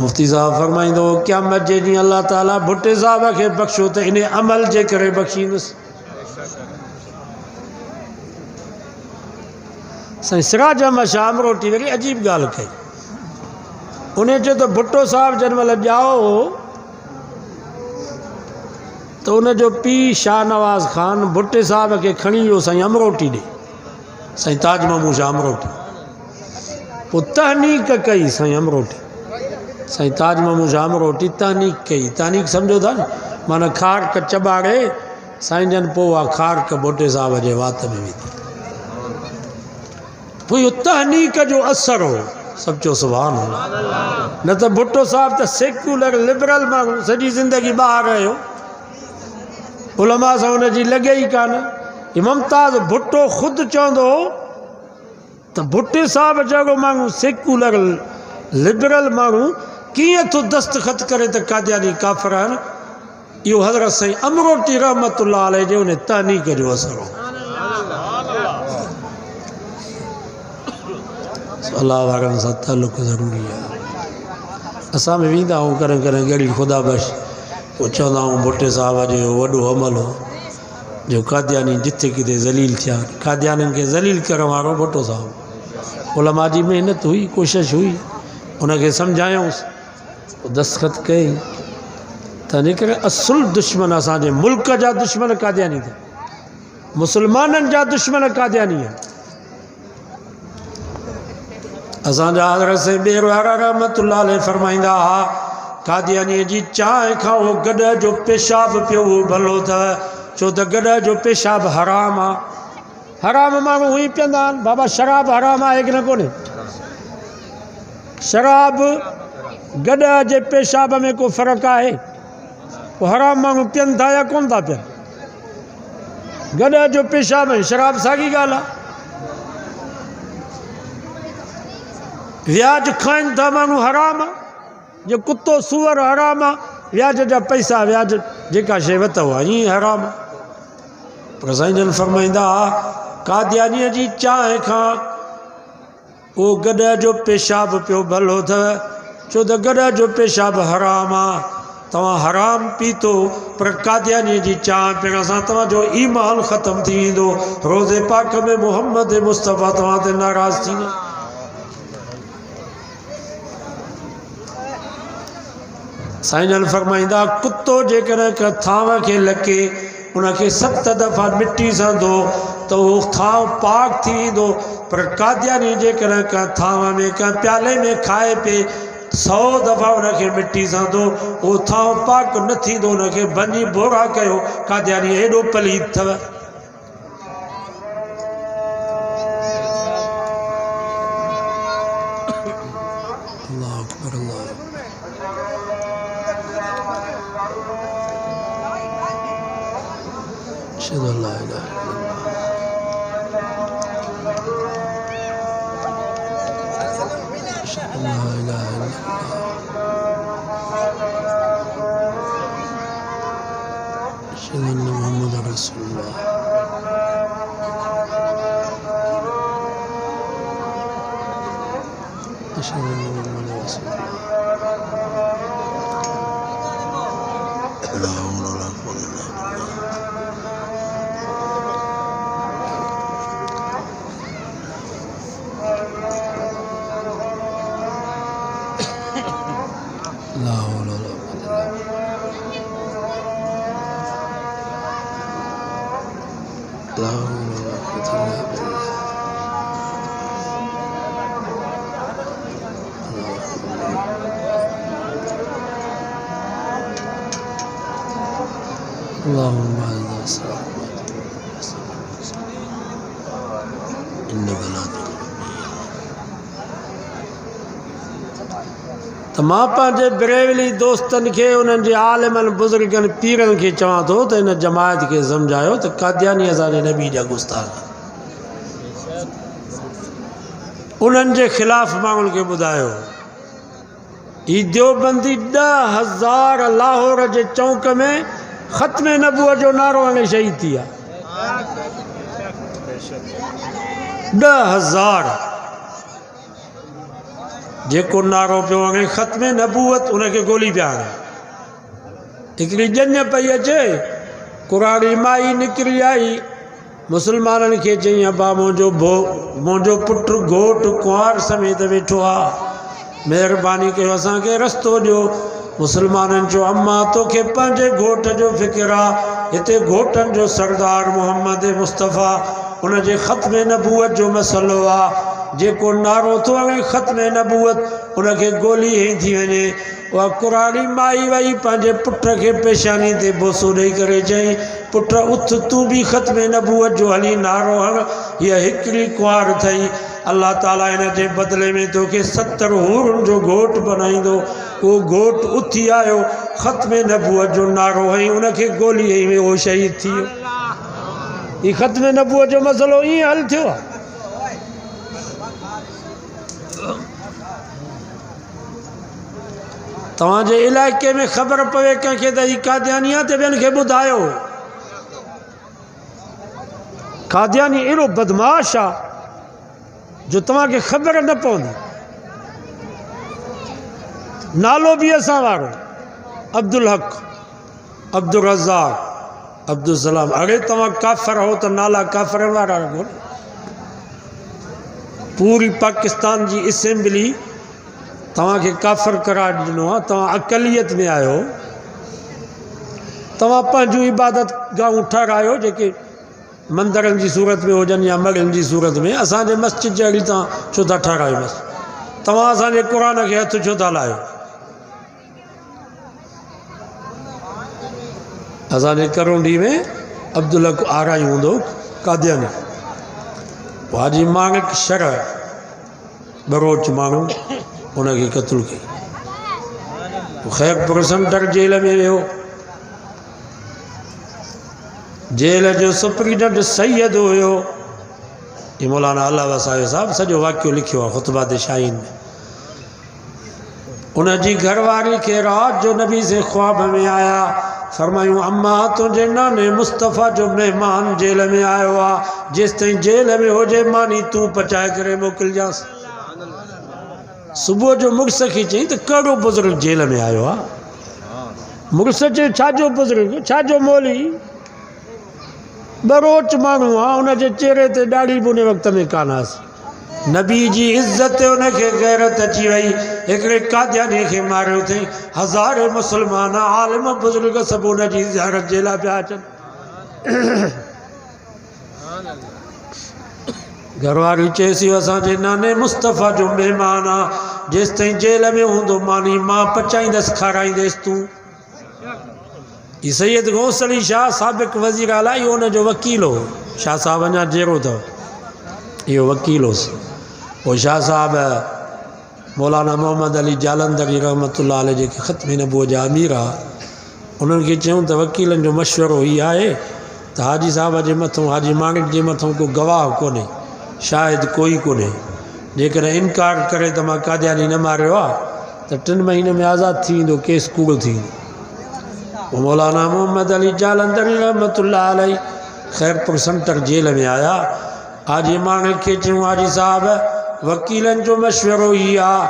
मुफ्ती साहब फरमाईंदो क़यामत जे ॾींहुं अल्लाह ताला भुट्टे साहब खे बख़्शो त इन अमल जे करे बख़्शींदुसि। साईं सिराज अहमद शाह अमरोटी वरी अजीब ॻाल्हि कई। उन चयो त भुट्टो साहब जंहिं महिल ॼाओ हो त उनजो पीउ शाह नवाज़ ख़ान भुट्टे साहब खे खणी वियो साईं अमरोटी ॾे, साईं ताज महमूद शाह अमरोटी। पोइ तहनीक कई साईं अमरोटी, साईं ताज महमूद शाह अमरोटी तहनीक कई। तहनीक सम्झो था न, माना ख़ारक चॿाड़े साईं जन पोइ उहा ख़ारक भुट्टे साहब जे वात में विधी। पोइ इहो तहनीक जो असरु हो। सब चो सुभान अल्लाह। न तो भुट्टो साहब तो सेक्युलर लिबरल माण्हू सॼी ज़िंदगी ॿाहिरि रहियो, उलमा सां हुनजी लॻे ई कान। मुमताज़ भुट्टो ख़ुदि चवंदो हो त भुट्टे साहब जहिड़ो माण्हू सेक्युलर लिबरल माण्हू कीअं थो दस्तख़त करे त कादियानी काफ़िर आहिनि। इहो हज़रत साईं अमरोटी रहमतुल्लाह अलैह जो उन तहनीक जो असर हो। अलाह वारनि सां तालुक़ ज़रूरी आहे। असां बि वेंदा आहियूं कॾहिं कॾहिं ॻड़ी ख़ुदा बश, पोइ चवंदा आहियूं भुट्टे साहब जो वॾो अमल हो जो कादियानी जिथे किथे ज़लील थिया। कादियानियुनि खे ज़लील करण वारो भुट्टो साहब। उलमा जी महिनत हुई, कोशिशि हुई, उनखे सम्झायूंसि, पोइ दस्तख़त कई। त इन करे असुल दुश्मन असांजे मुल्क जा दुश्मन कादियानी थिया, मुसलमाननि जा दुश्मन कादियानी आहिनि। असांजा हज़रत साईं बेरवारा रहमतुल्लाह अलैह फरमाईंदा हा, कादियानीअ जी चांहि खाओ गॾ जो पेशाब पियो भलो अथव, छो त गॾ जो पेशाब हराम आहे। हराम माण्हू हुई पीअंदा आहिनि, बाबा शराब हराम आहे की न कोन्हे? शराब गॾ जे पेशाब में को फ़र्क़ु आहे? पोइ हराम माण्हू पीअनि था या कोन था पीअनि? गॾ जो पेशाब में शराब साॻी ॻाल्हि आहे। व्याज खाइनि था माण्हू हराम आहे, जो कुतो सूअर हराम आहे। व्याज जा पैसा, व्याज जेका शइ वरितव आहे ईअं हराम आहे। पर साईं जन फरमाईंदा कादियानीअ जी चांहि खां उहो गॾ जो पेशाब पियो भलो अथव, छो त गॾ जो पेशाब हराम आहे। तव्हां हराम पीतो, पर कादियानीअ जी चांहि पीअण सां तव्हांजो ईमान ख़तमु थी वेंदो। रोज़े पाक में मोहम्मद मुस्तफ़ा तव्हां ते नाराज़ थींदा। साईं जन फरमाईंदा कुतो जेकॾहिं का थांव खे लके उनखे 7 दफ़ा मिटी सां धो त उहो थांव पाक थी वेंदो। पर कादियानी जेकॾहिं का थांव में का प्याले में खाए पिए 100 दफ़ा उनखे मिटी सां धो, उहो थांव पाक न थींदो। उनखे भञी बोरा कयो, कादियानी हेॾो पलीत अथव। अल्लाहु अकबर, अल्लाहु अशहदु अल्ला इलाहा इल्लल्लाह, अशहदु अल्ला इलाहा इल्लल्लाह, अशहदु अन्ना मुहम्मदुर रसूलुल्लाह। अशहदु अन्ना मुहम्मदुर रसूलुल्लाह। ला हौला वला कुव्वता इल्ला बिल्लाह। ला हौला वला कुव्वता ला हौला वला कुव्वता इल्ला बिल्लाह। अल्लाहुम्मा इन्ना त मां पंहिंजे बरेवली दोस्तनि खे, उन्हनि जे आलिमनि बुज़ुर्गनि पीरनि खे चवां थो त हिन जमायत खे सम्झायो त कादियानी असांजे नबी जा गुस्ताख़, उन्हनि जे ख़िलाफ़ माण्हुनि खे ॿुधायो। ही देवबंदी 10,000 लाहौर जे चौक में ख़त्म नबूअ जो नारो हाणे शहीद थी आहे। 10,000 जेको नारो पियो हाणे ख़त्म नबूअत, उनखे गोली पिया हाणे। हिकिड़ी ॼञ पई अचे, कुराड़ी माई निकिरी आई, मुसलमाननि खे चई अबा मुंहिंजो पुटु घोटु कुंवार समेत वेठो आहे, महिरबानी कयो असांखे रस्तो ॾियो। मुसलमाननि चयो अम्मा तोखे पंहिंजे घोट जो फ़िक्र आहे, हिते घोटनि जो सरदार मोहम्मद मुस्तफ़ा, उनजे ख़त्म नबूअत जो मसइलो आहे। जेको नारो थो हाणे ख़त्म नबूअत, उनखे गोली हई थी वञे। उहा कुराड़ी माई वई पंहिंजे पुट खे पेशानी ते बोसो ॾेई करे चई पुट उथ तूं बि ख़त्म नबूअत जो हली नारो हण। हीअ हिकिड़ी कुंवार अथई, अल्लाह ताला इन जे बदले में तोखे 70 हूरन जो घोट बनाईंदो। वो घोट उथी आयो, ख़त्म नबूवत जो नारो हई, उनखे गोली हई में वो शहीद थी वियो। ये ख़त्म नबूवत जो मसलो ये हल थियो। तवाजे इलाके में खबर पवे कंहिंखे त ही कादियानी आहे त ॿियनि खे ॿुधायो। कादियानी अहिड़ो बदमाश आहे जो तव्हांखे ख़बर न पवंदी। नालो बि असां वारो अब्दुल हक, अब्दुल रज़ाक, अब्दुल सलाम। अरे तव्हां काफ़िर हो त नाला काफ़िर वारा रखो। पूरी पाकिस्तान जी असेंबली तव्हांखे काफ़िर करार ॾिनो आहे। तव्हां अक़लियत में आहियो। तव्हां पंहिंजूं इबादत गाहूं ठारायो जेके मंदरनि जी सूरत में हुजनि या मगरनि जी सूरत में। असांजे मस्जिद जहिड़ी तव्हां छो था ठारायो? बसि तव्हां असांजे क़ुर खे हथु छो था लाहियो? असांजे करोंडी में अब्दुल हक आराई हूंदो कादियानी। हाजी माणिक शरह बरोच माण्हू उनखे क़त्ल कई। खैरपुर सेंटर जेल में वियो। जेल जो सुप्रीडेंट सैयद हुयो। ये मौलाना अल्लाह वसायो साहब सॼो वाक़ियो लिखियो आहे ख़ुतबात शाहीन में। उनजी घरवारी खे रात जो नबी से ख्वाब में आया। फरमायूं अम्मा तुंहिंजे नाने मुस्तफ़ा जो मेहमान जेल में आयो आहे। जेसि ताईं जेल में हुजे मानी तूं पचाए करे मोकिलिजांसि। सुबुह जो मुड़ुस खे चई त कहिड़ो बुज़ुर्ग जेल में आयो आहे? मुड़ुस चयो छाजो बुज़ुर्ग, छाजो मौली? बरोच माण्हू आहे, उनजे चेहरे ते ॾाढ़ी बि उन वक़्त में कान हुअसि। नबी जी इज़त उनखे गैरत अची वई। हिकिड़े कादियानी खे मारियो अथई। हज़ारे मुस्लमान आलिम बुज़ुर्ग सभु उनजी ज़ियारत जे लाइ पिया अचनि। घरवारी चएसि असांजे नाने मुस्तफ़ा जो महिमान आहे। जेसि ताईं जेल में हूंदो मानी मां पचाईंदसि खाराईंदसि तूं। ही सैयद गौस अली शाह साबिक़ वज़ीर आला, इहो उनजो वकील हो। शाह साहब अञा जेरो अथव, इहो वकील होसि। पोइ शाह साहब मौलाना मोहम्मद अली जालंधरी रहमतुल्लाह अलैह जेके ख़त्म नबूवत जा अमीर आहे, उन्हनि खे चयूं त वकीलनि जो मशवरो हीअ आहे त हाजी साहब जे मथां, हाजी माणिक जे मथां को गवाह कोन्हे, शायदि कोई कोन्हे। जेकॾहिं इनकार करे त मां कादियानी न मारियो आहे त 3 महीने में आज़ादु थी वेंदो, केस कूड़ो थी वेंदो। मौलाना मोहम्मद अली जालंधरी रहमतुल्लाह अलैह खैरपुर सेंटर जेल में आया। हाजी माणिक खे चयूं हाजी साहब वकीलनि जो मशवरो ई आहे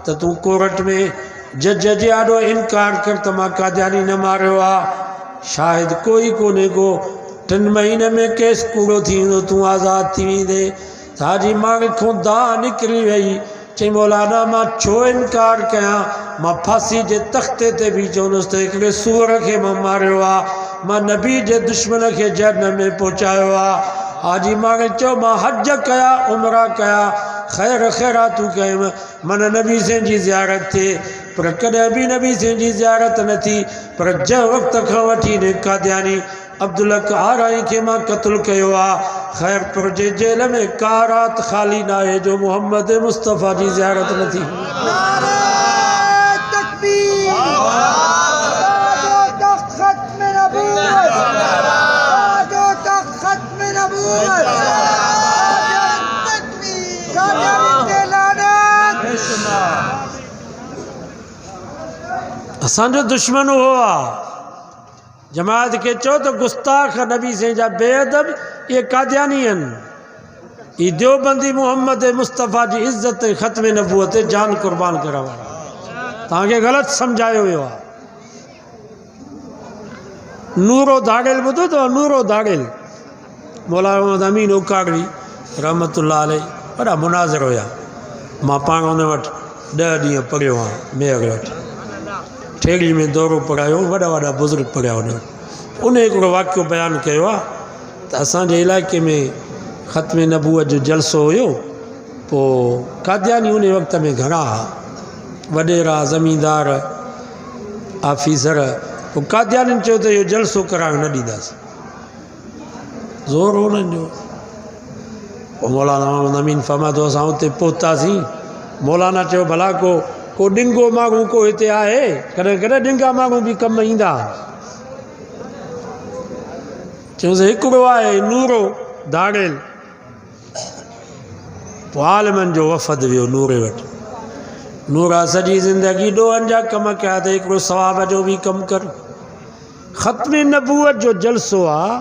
त तूं कोर्ट में जज जे आॾो इनकार कर त मां कादियानी न मारियो आहे, शायदि कोई कोन्हे को, 3 महीने में केस कूड़ो थी वेंदो, तूं आज़ादु थी वेंदे। त हाजी माणिक खां दाह निकिरी वई। चई मौलाना मां छो इनकार कयां? मां फांसी जे तख़्ते ते बि चवंदुसि त हिकिड़े सूअर खे मां मारियो आहे, मां नबी जे दुश्मन खे जहन्नम में पहुचायो आहे। हाजी माणिक चयो मां हज कया, उमरा कया, ख़ैर ख़ैरातूं कयुमि, मन नबी सिंह जी ज़ियारत थिए, पर कॾहिं बि नबी सिंह जी ज़ियारत न थी। पर जंहिं वक़्त खां वठी ने कादियानी अब्दुल हक आराई खे मां क़त्ल कयो आहे, खैरपुर जे जेल में का रात ख़ाली न आहे जो मोहम्मद मुस्तफ़ा जी ज़ियारत न थी। असांजो दुश्मन हो आहे। जमात के चो तो गुस्ताख नबी से जा बेअदब ये कादियानी आहिनि। ये देवबंदी मोहम्मद मुस्तफ़ा जी इज़्ज़त ख़त्म नबूवत जान कुर्बान करण वारा। तव्हांखे ग़लति सम्झायो वियो आहे। नूरो धाड़ेल ॿुधो अथव? नूरो धाड़ेल मौलाना मोहम्मद अमीन उकागड़ी रहमतुल्लाह अलैह वॾा मुनाज़िर हुया। मां पाण उन वटि 10 ॾींहं पढ़ियो आहियां। मेयर वटि ठेड़ी में दौरो पढ़ायो, वॾा वॾा बुज़ुर्ग पढ़िया हुन। उन हिकिड़ो वाक़ियो बयानु कयो आहे त असांजे इलाइक़े में ख़त्म नबूवत जो जलसो हुयो। पोइ कादियानी उन वक़्त में घणा वॾेरा ज़मींदार आफिसर, पोइ कादियानी चयो त इहो जलसो कराइणु न ॾींदासीं। ज़ोर हुननि जो। मौलाना मोहम्मद अमीन फरमा तो असां उते पहुतासीं। मौलाना चयो भला को डिंगो माण्हू को हिते आहे, कॾहिं कॾहिं डिंगा माण्हू बि कमु ईंदा। चयोसि हिकिड़ो आहे नूरो दाड़ेल। पोइ आलिमनि जो वफ़द वियो नूरे वटि। नूरा सॼी ज़िंदगी ॾोहनि जा कम कया त हिकिड़ो सवाब जो बि कमु कर। ख़त्म नबूअत जो जलसो आहे,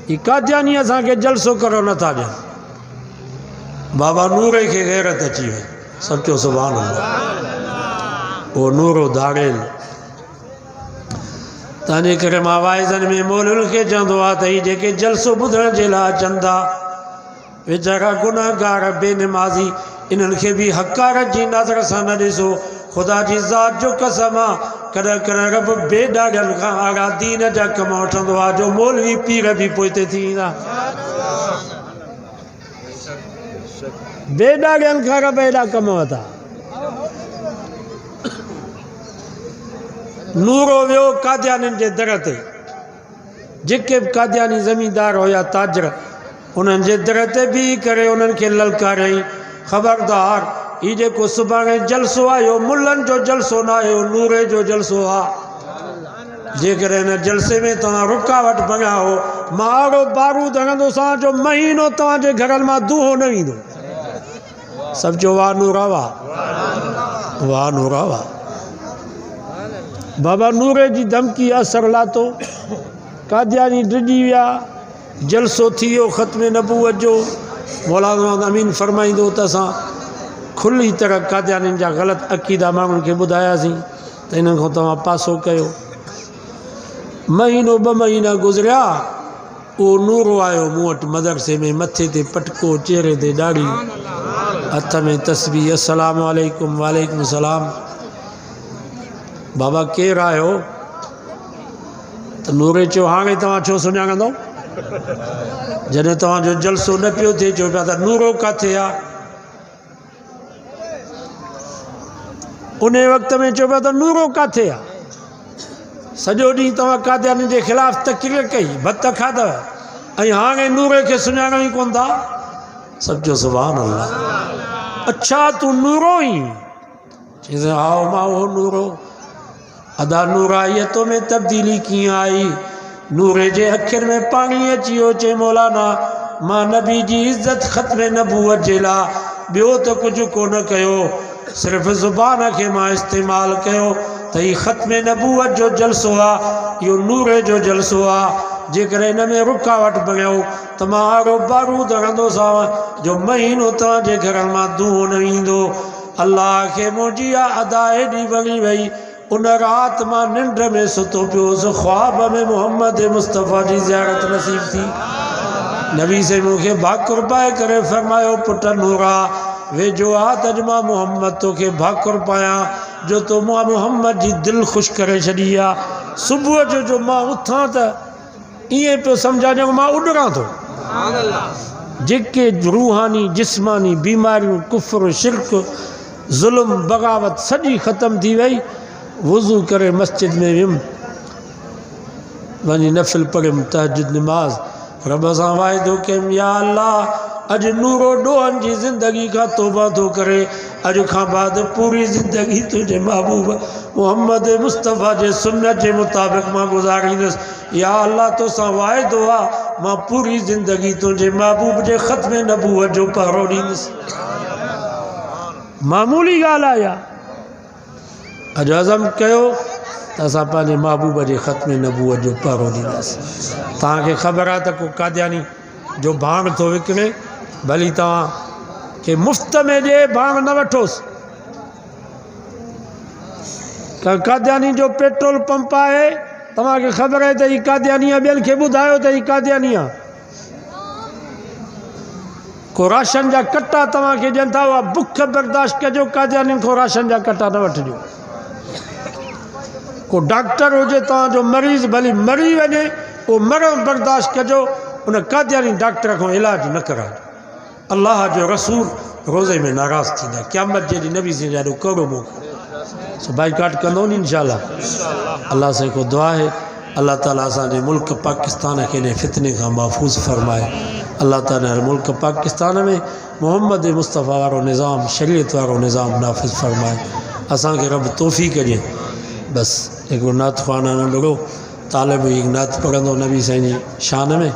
ही कादियानी असांखे जलसो करो नथा ॾियनि। बाबा नूरे खे गैरत अची वई, सभु चयो सुभान अल्लाह। उहो नूरो दाड़ेल तंहिंजे करे मां वाइज़नि में मौलवियुनि खे चवंदो आहे त ही जेके जलसो ॿुधण जे लाइ अचनि था वीचारा गुनाहगार बेनिमाज़ी, इन्हनि खे बि हक़ारत जी नज़र सां न ॾिसो। ख़ुदा जी ज़ात जो कसम आहे, कॾहिं कॾहिं रब बेॾाड़ियनि खां आड़ा दीन जा कम वठंदो आहे जो मौलवी पीर बि पोइ हिते थी ईंदा। बेॾाड़ियनि खां रब एॾा कम वठा। नूरो वियो कादियानियुनि जे दर ते। जेके बि कादियानी ज़मींदार हुया ताजर, उन्हनि जे दर ते बीह करे उन्हनि खे ललकारियईं, ख़बरदार ही जेको सुभाणे जलसो आहे इहो मुल्लनि जो जलसो न आहे, नूरे जो जलसो आहे। जेकॾहिं हिन जलसे में तव्हां रुकावट बणिया हो, मां अहिड़ो बारूद हणंदोसां जो महीनो तव्हांजे घरनि मां दूहो न ईंदो। सभु चयो वाह नूरा वाह, वाह नूरा वाह। बाबा नूरे जी धमकी असर लाथो, कादियानी डिॼी विया, जलसो थी वियो ख़त्म नबूअत जो। मौलाना अमीन फरमाईंदो त असां खुली तरह कादियानियुनि जा ग़लति अक़ीदा माण्हुनि खे ॿुधायासीं त इन्हनि खां तव्हां पासो कयो। महीनो ॿ महीना गुज़रिया, उहो नूरो आयो मूं वटि मदरसे में, मथे ते पटको, चेहरे ते ॾाढ़ी, हथ में तस्बीह। अस्सलाम वालेकुम। वालेकुम सलाम। बाबा केरु आयो? त नूरे चयो हाणे तव्हां छो सुञाणंदो? जॾहिं तव्हांजो जलसो न पियो थिए चयो पिया त नूरो किथे आहे? उन वक़्त में चयो पिया त नूरो किथे आहे? सॼो ॾींहुं तव्हां कादियानी जे ख़िलाफ़ तक़रीर कई, भत खाधव, ऐं हाणे नूरे खे सुञाणो ई कोन था। सभु चयो सुभान अल्लाह। अच्छा तूं नूरो ई? चईं हा मां उहो नूरो। अदा नूरायतों में तब्दीली कीअं आई? नूरे जे अखियुनि में पाणी अची वियो। चई मौलाना मां नबी जी इज़त ख़त्म नबूअत जे लाइ ॿियो त कुझु कोन कयो, सिर्फ़ु ज़ुबान खे मां इस्तेमालु कयो त ही ख़त्म नबूअत जो जलसो आहे, इहो नूरे जो जलसो आहे। जेकॾहिं हिन में रुकावट बणियो त मां अहिड़ो बारूद हणंदोसांव जो महीनो तव्हांजे घरनि मां दूहो न ईंदो। अल्लाह खे मुंहिंजी इहा अदा एॾी वणी वई, उन राति मां निंड में सुतो पियोसि, ख्वाब में मोहम्मद मुस्तफ़ा जी ज़ियारत नसीब थी। नबी से मूंखे भाकुर पाए करे फरमायो, पुट नूरा वेझो आहे त अॼु मां मोहम्मद तोखे भाकुर पायां जो तो मां मोहम्मद जी दिलि ख़ुशि करे छॾी आहे। सुबुह जो मां उथां त ईअं पियो सम्झां ॼण मां उॾां थो। जेके रूहानी जिस्मानी बीमारियूं, कुफ़्र, शिरक, ज़ुल्म, बग़ावत सॼी ख़तमु थी वई। वज़ू करे मस्जिद में वियुमि, वञी नफ़िल पढ़ियुमि, तहज्जुद नमाज़। रब सां वाइदो कयुमि, या अल्लाह अॼु नूरो ॾोहनि जी ज़िंदगी खां तौबा थो करे, अॼु खां बाद पूरी ज़िंदगी तुंहिंजे महबूब मोहम्मद मुस्तफ़ा जे सुन्नत जे मुताबिक़ मां गुज़ारींदुसि। या अल्लाह तोसां वाइदो आहे मां पूरी ज़िंदगी तुंहिंजे महबूब जे ख़त्म नबूअत जो पहरो ॾींदुसि। मामूली ॻाल्हि आहे या? अॼु अज़म कयो त असां पंहिंजे महबूब जे ख़त्म नबूअत जो पहरो ॾींदासीं। तव्हांखे ख़बर आहे त को कादियानी जो भांग थो विकिणे, भली तव्हां खे मुफ़्त में ॾिए भांग न वठोसि। कादियानी जो पेट्रोल पंप आहे, तव्हांखे ख़बर आहे त हीउ कादियानी आहे, ॿियनि खे ॿुधायो त हीउ कादियानी आहे। को राशन जा कट्टा तव्हांखे ॾियनि था, उहा बुख बर्दाश्त कजो, कादियानी खां राशन जा कट्टा न वठिजो। को डॉक्टर हुजे तव्हांजो मरीज़ भली मरी वञे, उहो मरण बर्दाश्त कजो, उन कादियानी डॉक्टर खां इलाज न कराइजो। अल्लाह जो रसूल रोज़े में नाराज़ थींदा, क़यामत जे ॾींहुं नबी से ॾाढो कड़ो मुंहुं सो बाइकाट कंदो नी इंशाअल्लाह। अल्लाह से को दुआ है, अल्लाह ताला असांजे मुल्क पाकिस्तान खे इन फितने खां महफ़ूज़ फरमाए। अल्लाह ताला हर मुल्क पाकिस्तान में मोहम्मद मुस्तफ़ा वारो निज़ाम शरीयत वारो निज़ाम नाफिज़ फरमाए। असां के रब तौफ़ीक़ ॾिए। बस एक नात ख़वाना न लड़ो तालिब एक नात पढ़ंदो नबी साईं जी शान में।